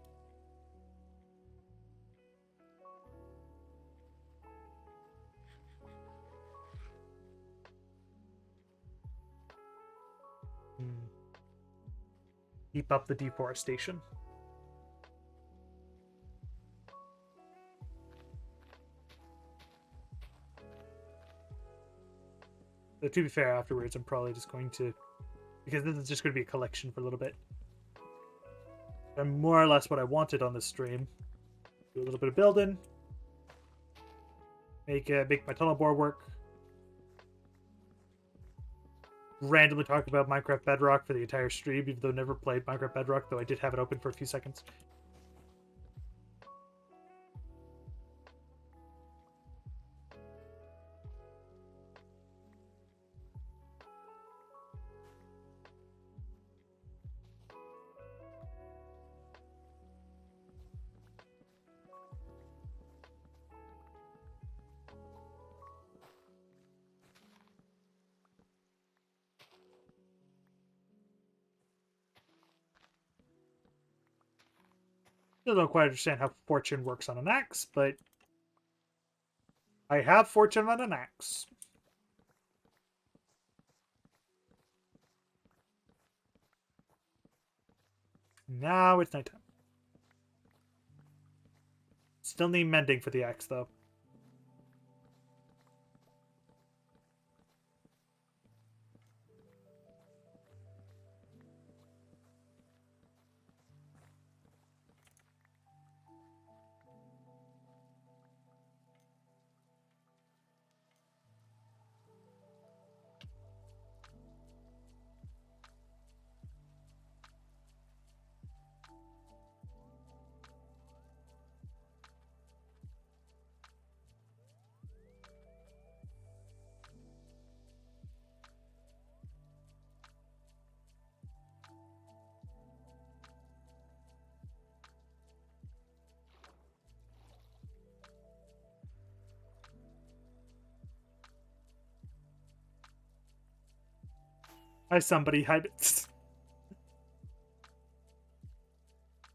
Keep up the deforestation. But to be fair, afterwards I'm probably just going to... Because this is just going to be a collection for a little bit. And more or less what I wanted on this stream. Do a little bit of building. Make my tunnel bore work. Randomly talk about Minecraft Bedrock for the entire stream, even though I never played Minecraft Bedrock, though I did have it open for a few seconds. Still don't quite understand how fortune works on an axe, but I have fortune on an axe. Now it's nighttime. Still need mending for the axe, though. Hi, somebody. Hi.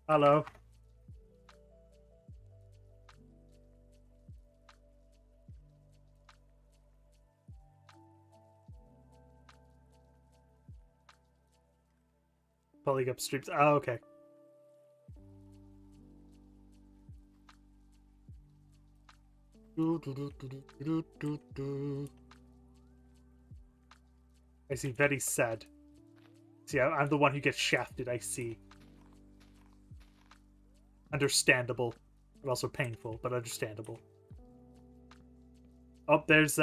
Hello. Pulling up streams. Oh, okay. I see. Very sad. See, I'm the one who gets shafted. I see. Understandable, but also painful, but understandable. Oh, there's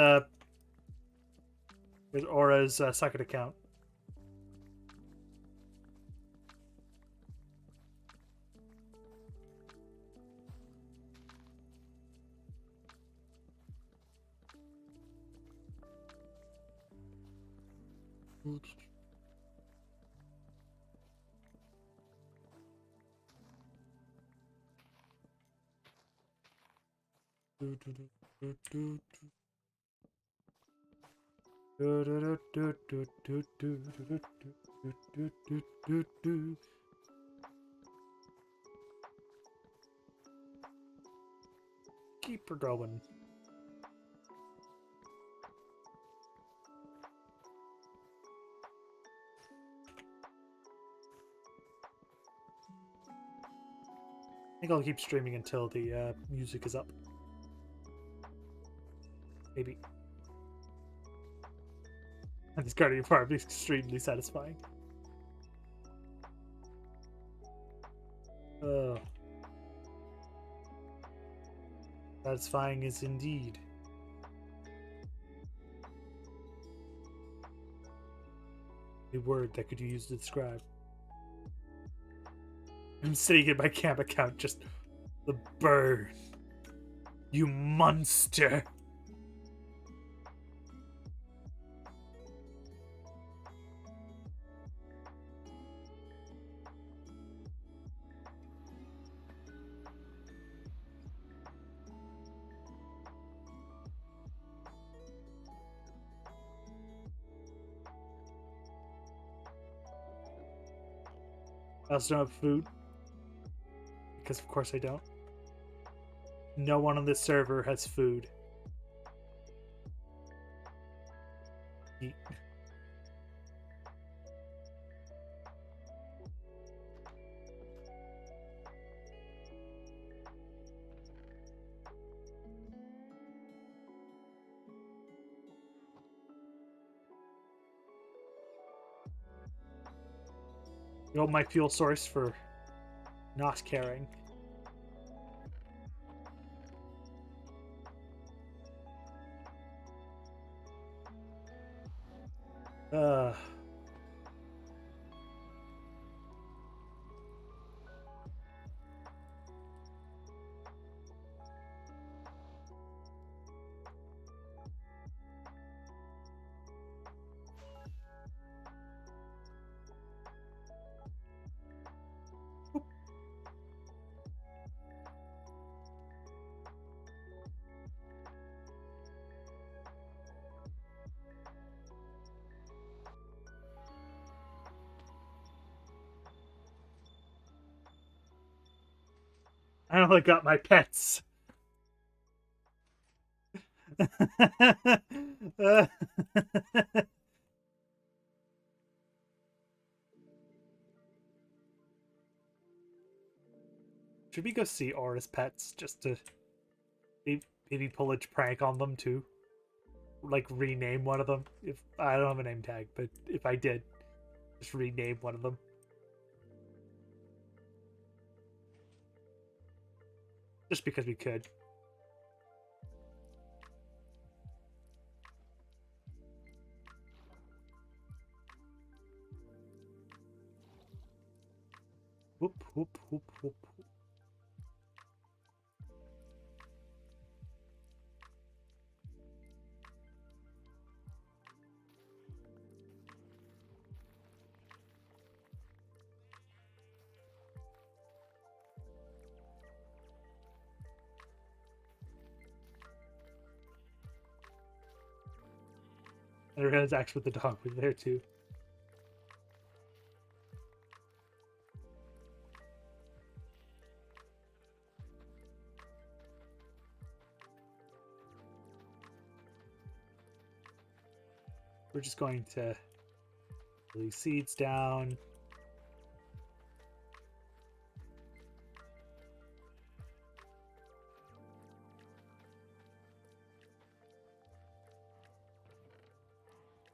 Aura's second account. Keep her going. I think I'll keep streaming until the music is up. Maybe. And this Guardian Farm is extremely satisfying. Satisfying is indeed. The word that could you use to describe. I'm sitting in my camp account, just the burn. You monster. I also don't have food. Because of course I don't. No one on this server has food. Eat. You know my fuel source for not caring. Uh I only got my pets. Should we go see Aura's pets just to maybe pull a prank on them too? Like rename one of them. If I don't have a name tag, but if I did, just rename one of them. Just because we could. Whoop, whoop, whoop, whoop. I realized Axe with the dog was there too. We're just going to put these seeds down.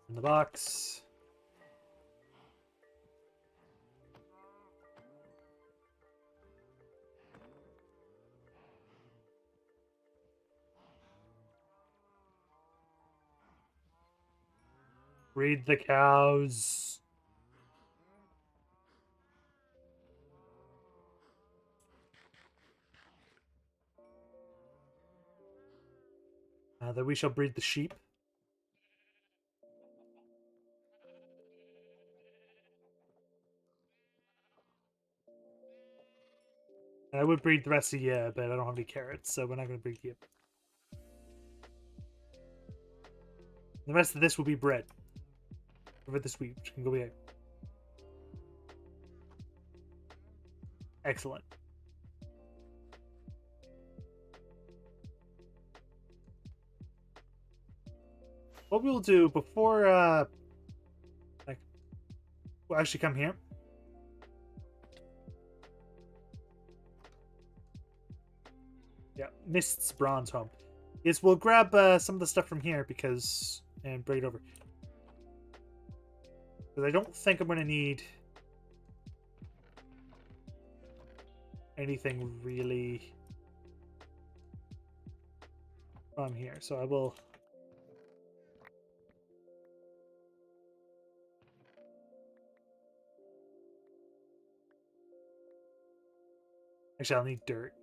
In the box. Breed the cows. Then we shall breed the sheep. I would breed the rest of you, but I don't have any carrots, so we're not going to breed you. The rest of this will be bread. Over this week, which can go away. Excellent. What we'll do before, we'll actually come here. Yeah, Mist's bronze home. Is we'll grab some of the stuff from here and bring it over. Because I don't think I'm going to need anything really from here. So I will... Actually, I'll need dirt.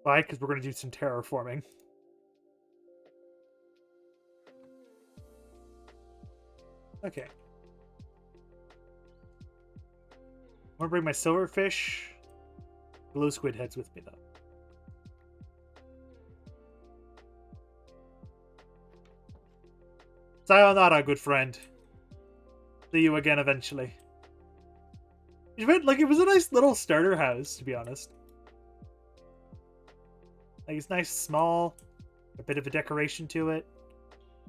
Why? Because we're going to do some terraforming. Okay. I'm going to bring my silverfish. Glow squid heads with me, though. Sayonara, good friend. See you again eventually. Like, it was a nice little starter house, to be honest. Like, it's nice, small, a bit of a decoration to it.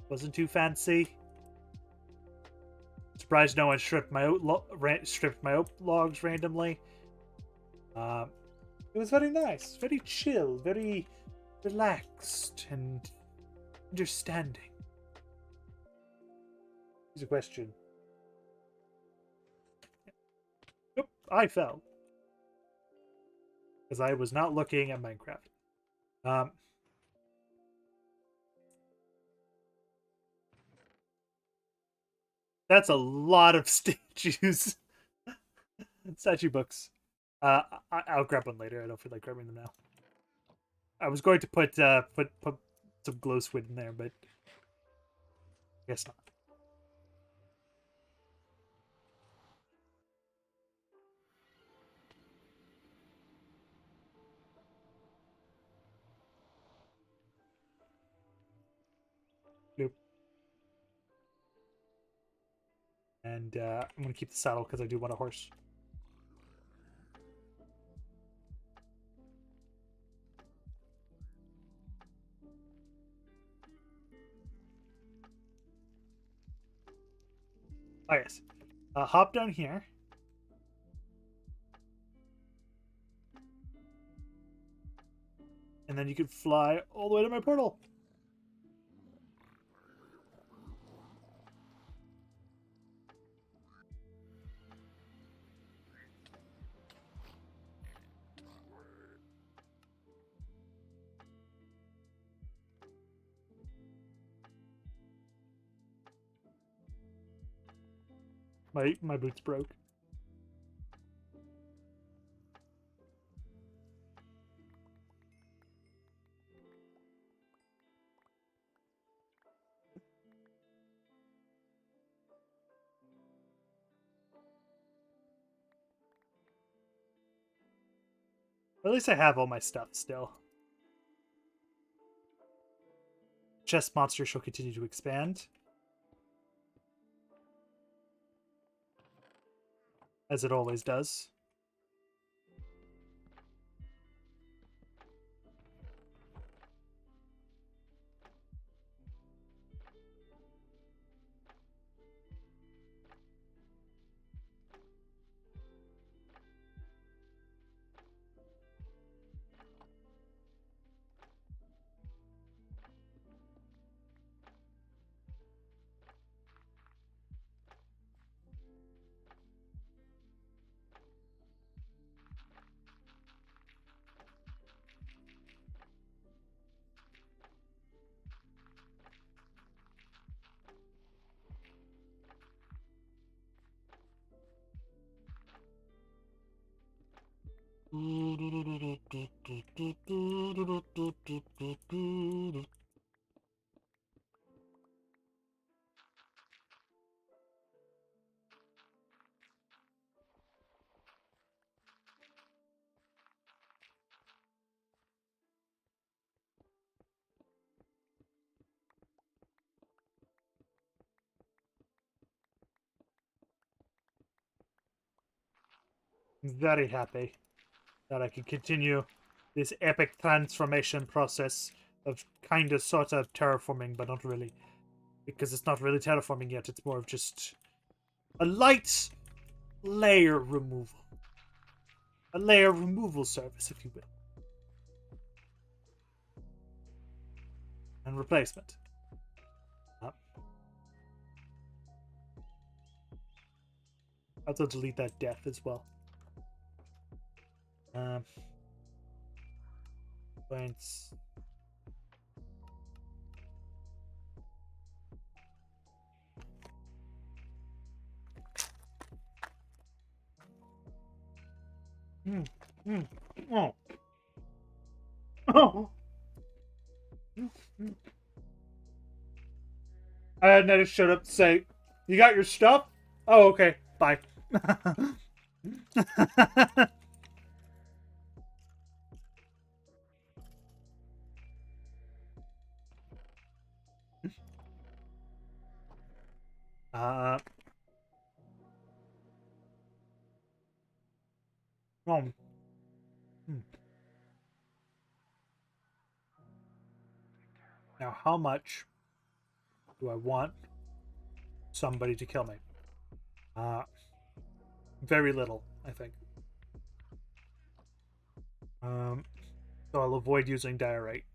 Wasn't too fancy. Surprised no one stripped my oak logs randomly. It was very nice, very chill, very relaxed and understanding. Here's a question. Nope, I fell. Because I was not looking at Minecraft. That's a lot of statues. Statue books. I'll grab one later. I don't feel like grabbing them now. I was going to put some glow squid in there, but I guess not. Nope. And I'm going to keep the saddle because I do want a horse. Oh, yes. Hop down here. And then you can fly all the way to my portal. My boots broke. At least I have all my stuff still. Chest monster shall continue to expand. As it always does. Very happy that I can continue this epic transformation process of kind of sort of terraforming, but not really. Because it's not really terraforming yet, it's more of just a light layer removal. A layer removal service, if you will. And replacement. I'll have to delete that death as well. Points. Oh. Oh. And then it showed up to say, "You got your stuff? Oh, okay. Bye." uh, um, Now, how much do I want somebody to kill me? Very little, I think. So I'll avoid using diorite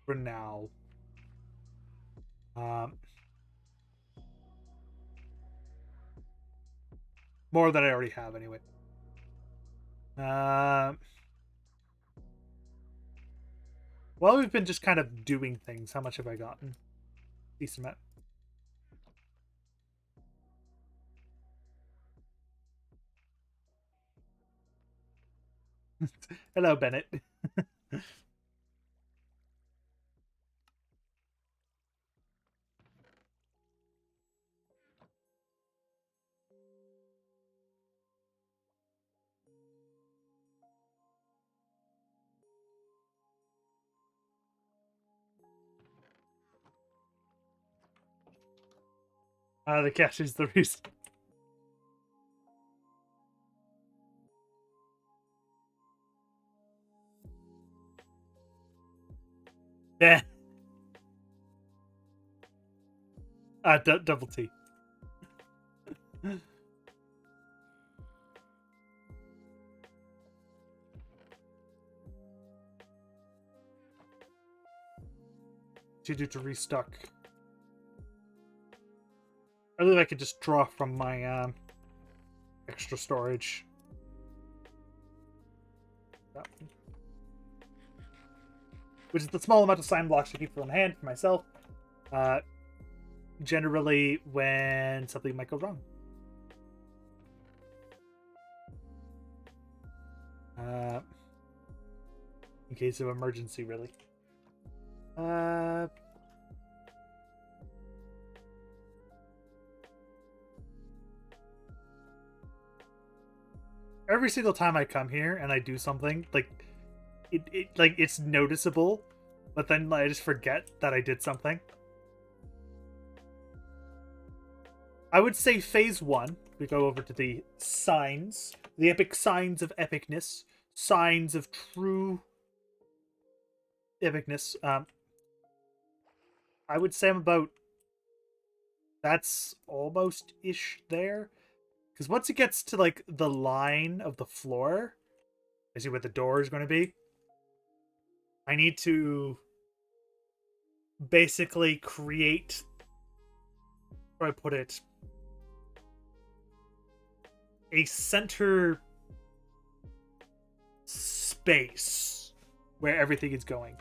for now. More than I already have, anyway. Well, we've been just kind of doing things. How much have I gotten? Decent amount. Hello, Bennett. The cash is the reason. Double T. To do to restock. I believe I could just draw from my extra storage. Which is the small amount of sign blocks I keep on hand for myself. Generally, when something might go wrong. In case of emergency, really. Every single time I come here and I do something, like it's noticeable, but then I just forget that I did something. I would say phase 1, we go over to the signs, the epic signs of epicness, signs of true epicness. I would say I'm about, that's almost ish there, because once it gets to like the line of the floor, I see where the door is going to be. I need to basically create, how do I put it, a center space where everything is going.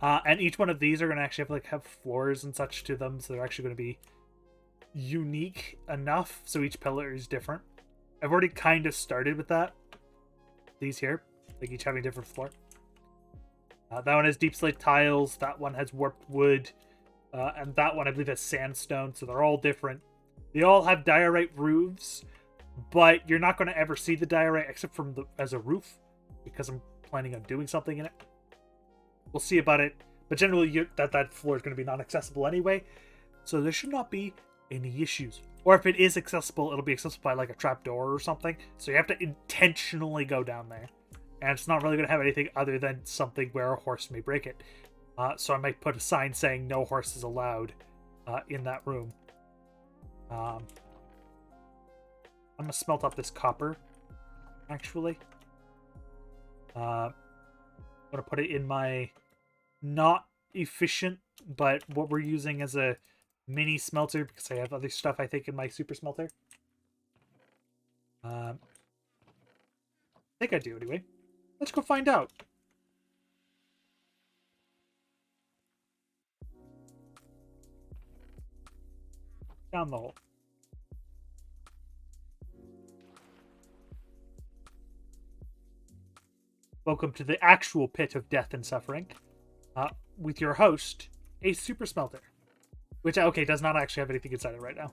And each one of these are going to actually have floors and such to them, so they're actually going to be unique enough, so each pillar is different. I've already kind of started with that. These here, like each having a different floor. That one has deep slate tiles, that one has warped wood, and that one I believe has sandstone, so they're all different. They all have diorite roofs, but you're not going to ever see the diorite except from as a roof, because I'm planning on doing something in it. We'll see about it, but generally that floor is going to be non-accessible anyway, so there should not be any issues. Or if it is accessible, it'll be accessible by like a trapdoor or something, so you have to intentionally go down there. And it's not really going to have anything other than something where a horse may break it. So I might put a sign saying no horses allowed in that room. I'm going to smelt up this copper, actually. I'm going to put it in my not efficient, but what we're using as a mini smelter, because I have other stuff I think in my super smelter. I think I do anyway. Let's go find out. Down the hole. Welcome to the actual pit of death and suffering. With your host, a super smelter. Which, okay, does not actually have anything inside it right now.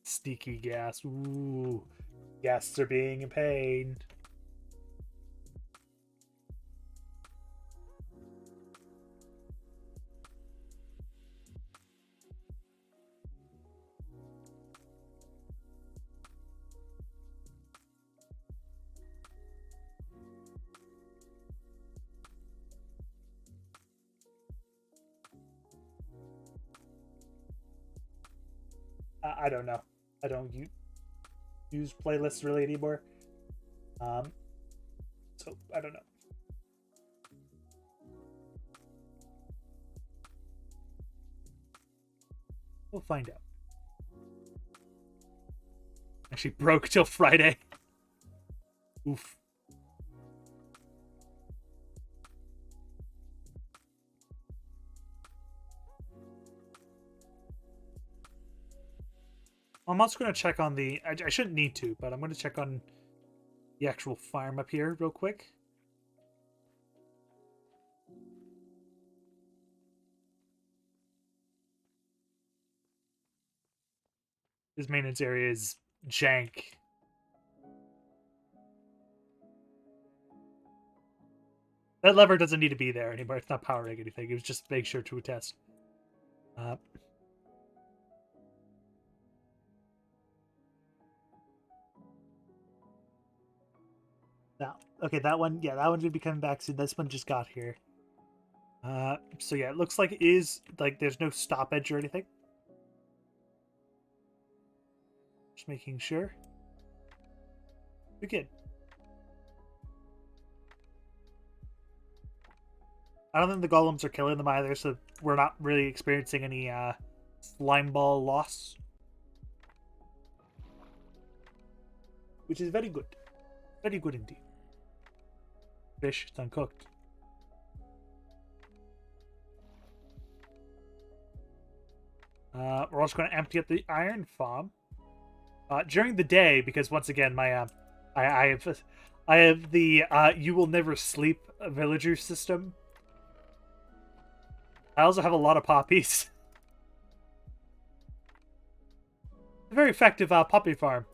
Sneaky gas. Ooh. Guests are being in pain. I don't know. I don't use playlists really anymore. So I don't know. We'll find out. Actually broke till Friday. Oof. I'm also going to check on the... I shouldn't need to, but I'm going to check on the actual farm up here real quick. This maintenance area is jank. That lever doesn't need to be there anymore. It's not powering anything. It was just make sure to test. Now, okay, that one, yeah, that one should be coming back soon. This one just got here. So yeah, it looks like it is, like, there's no stoppage or anything. Just making sure. We're good. I don't think the golems are killing them either, so we're not really experiencing any slime ball loss. Which is very good. Very good indeed. Fish, it's uncooked. We're also going to empty up the iron farm. During the day, because once again, I have the you will never sleep villager system. I also have a lot of poppies. A very effective poppy farm.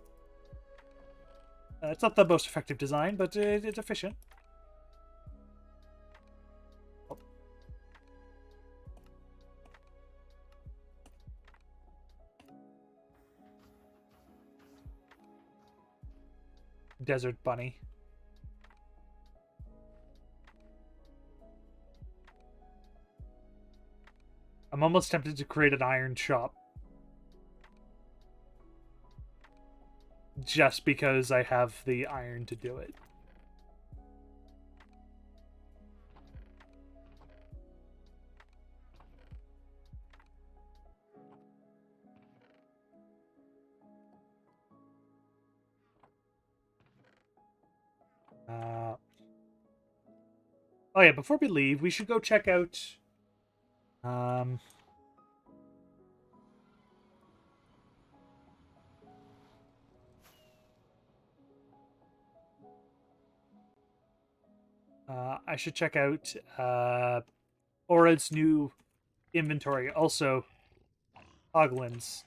It's not the most effective design, but it's efficient. Oh. Desert bunny. I'm almost tempted to create an iron shop. Just because I have the iron to do it. Oh yeah, before we leave, we should go check out um I should check out Aura's new inventory. Also, Oglin's.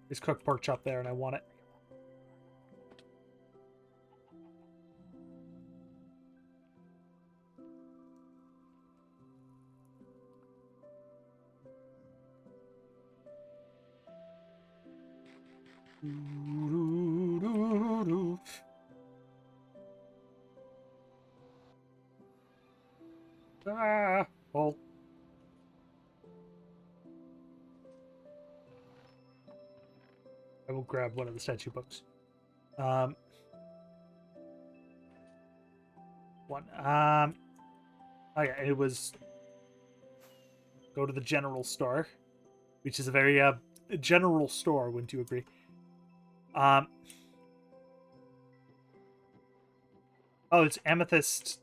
There's cooked pork chop there, and I want it. Ah, well. I will grab one of the statue books. One. Oh yeah, it was go to the general store, which is a very general store. Wouldn't you agree? Um. Oh, it's amethyst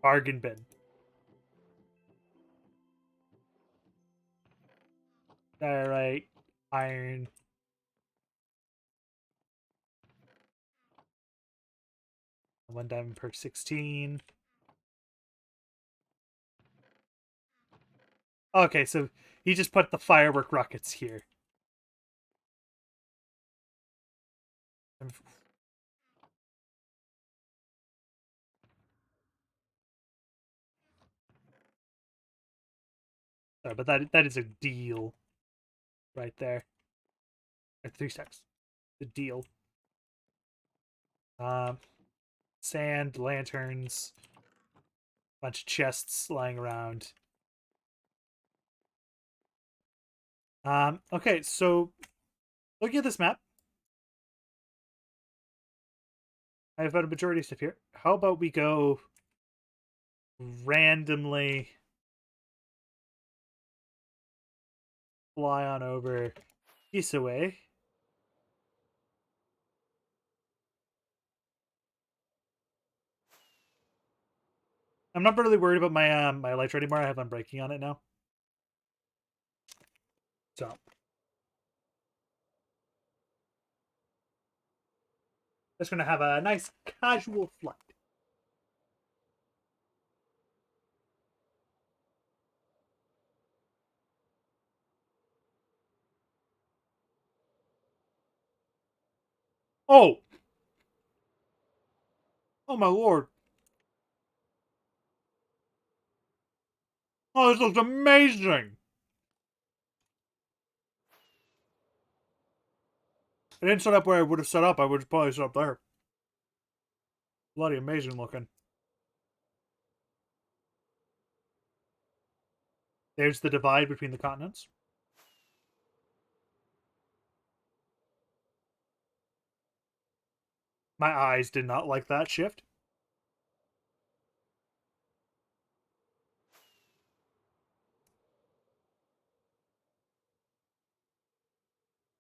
bargain bin. All right, iron. One diamond per 16. Okay, so he just put the firework rockets here. Sorry, but that is a deal right there. Or 3 stacks. The deal. Um, sand, lanterns, bunch of chests lying around. Okay, so looking at this map, I have about a majority of stuff here. How about we go randomly fly on over Isaway. I'm not really worried about my my elytra anymore. I have unbreaking on it now. So just gonna have a nice casual flight. Oh! Oh my lord. Oh, this looks amazing! I didn't set up where I would have set up. I would have probably set up there. Bloody amazing looking. There's the divide between the continents. My eyes did not like that shift.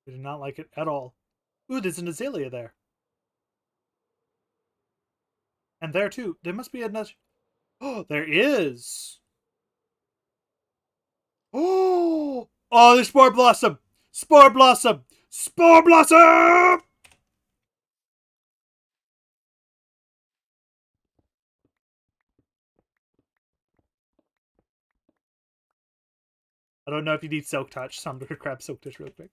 I did not like it at all. Ooh, there's an azalea there. And there too. There must be another. Oh, there is. Oh, oh, there's Spore Blossom. Spore Blossom. Spore Blossom. I don't know if you need Silk Touch, so I'm going to grab Silk Touch real quick.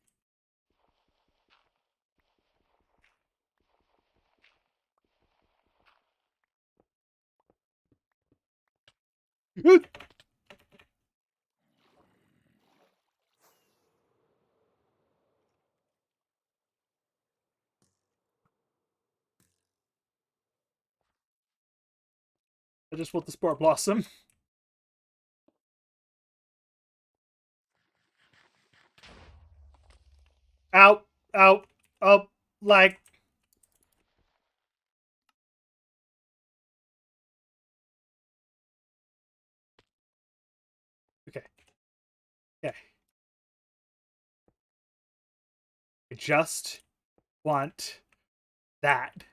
I just want the Spore Blossom. Out, out, up, like. Okay. Okay. I just want that.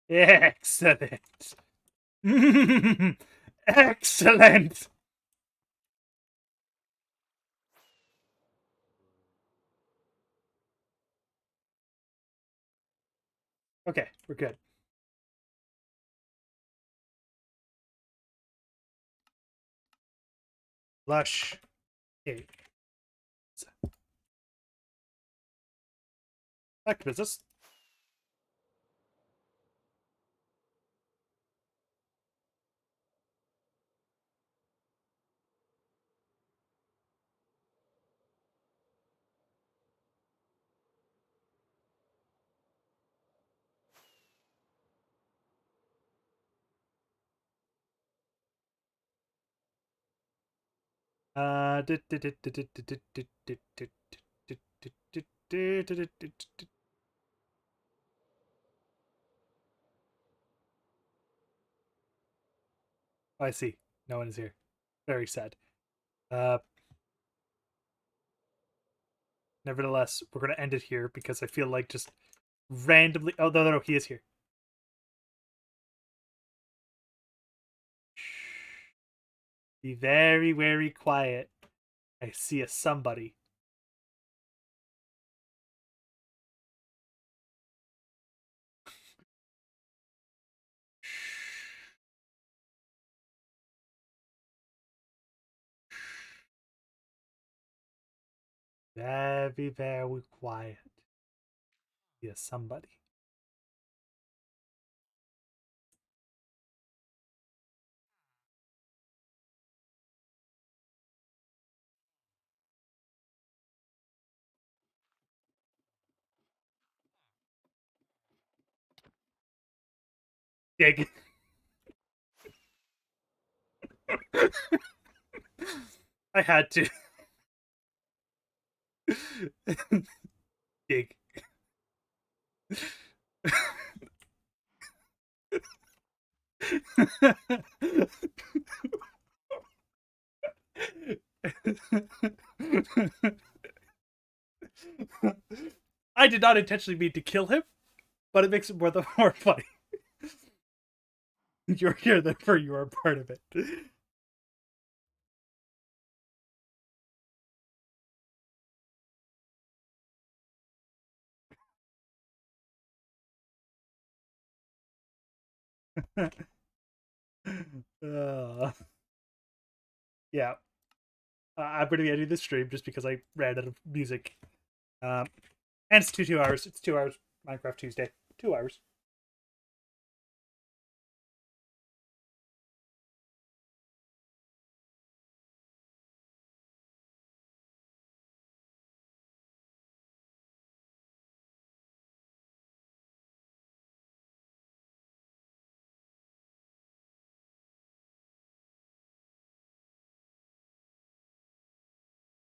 Excellent. Excellent. Okay, we're good. Lush. Okay. Back to business. I see. No one is here. Very sad. Uh, Nevertheless, we're gonna end it here because I feel like just randomly. Oh no, he is here. Be very, very quiet. I see a somebody. Very, very quiet. See a somebody. Dig. I had to. Dig. I did not intentionally mean to kill him, but it makes it more funny. You're here, therefore you are part of it. Yeah. I'm going to be ending this stream just because I ran out of music. And it's 2 hours. It's 2 hours. Minecraft Tuesday. 2 hours.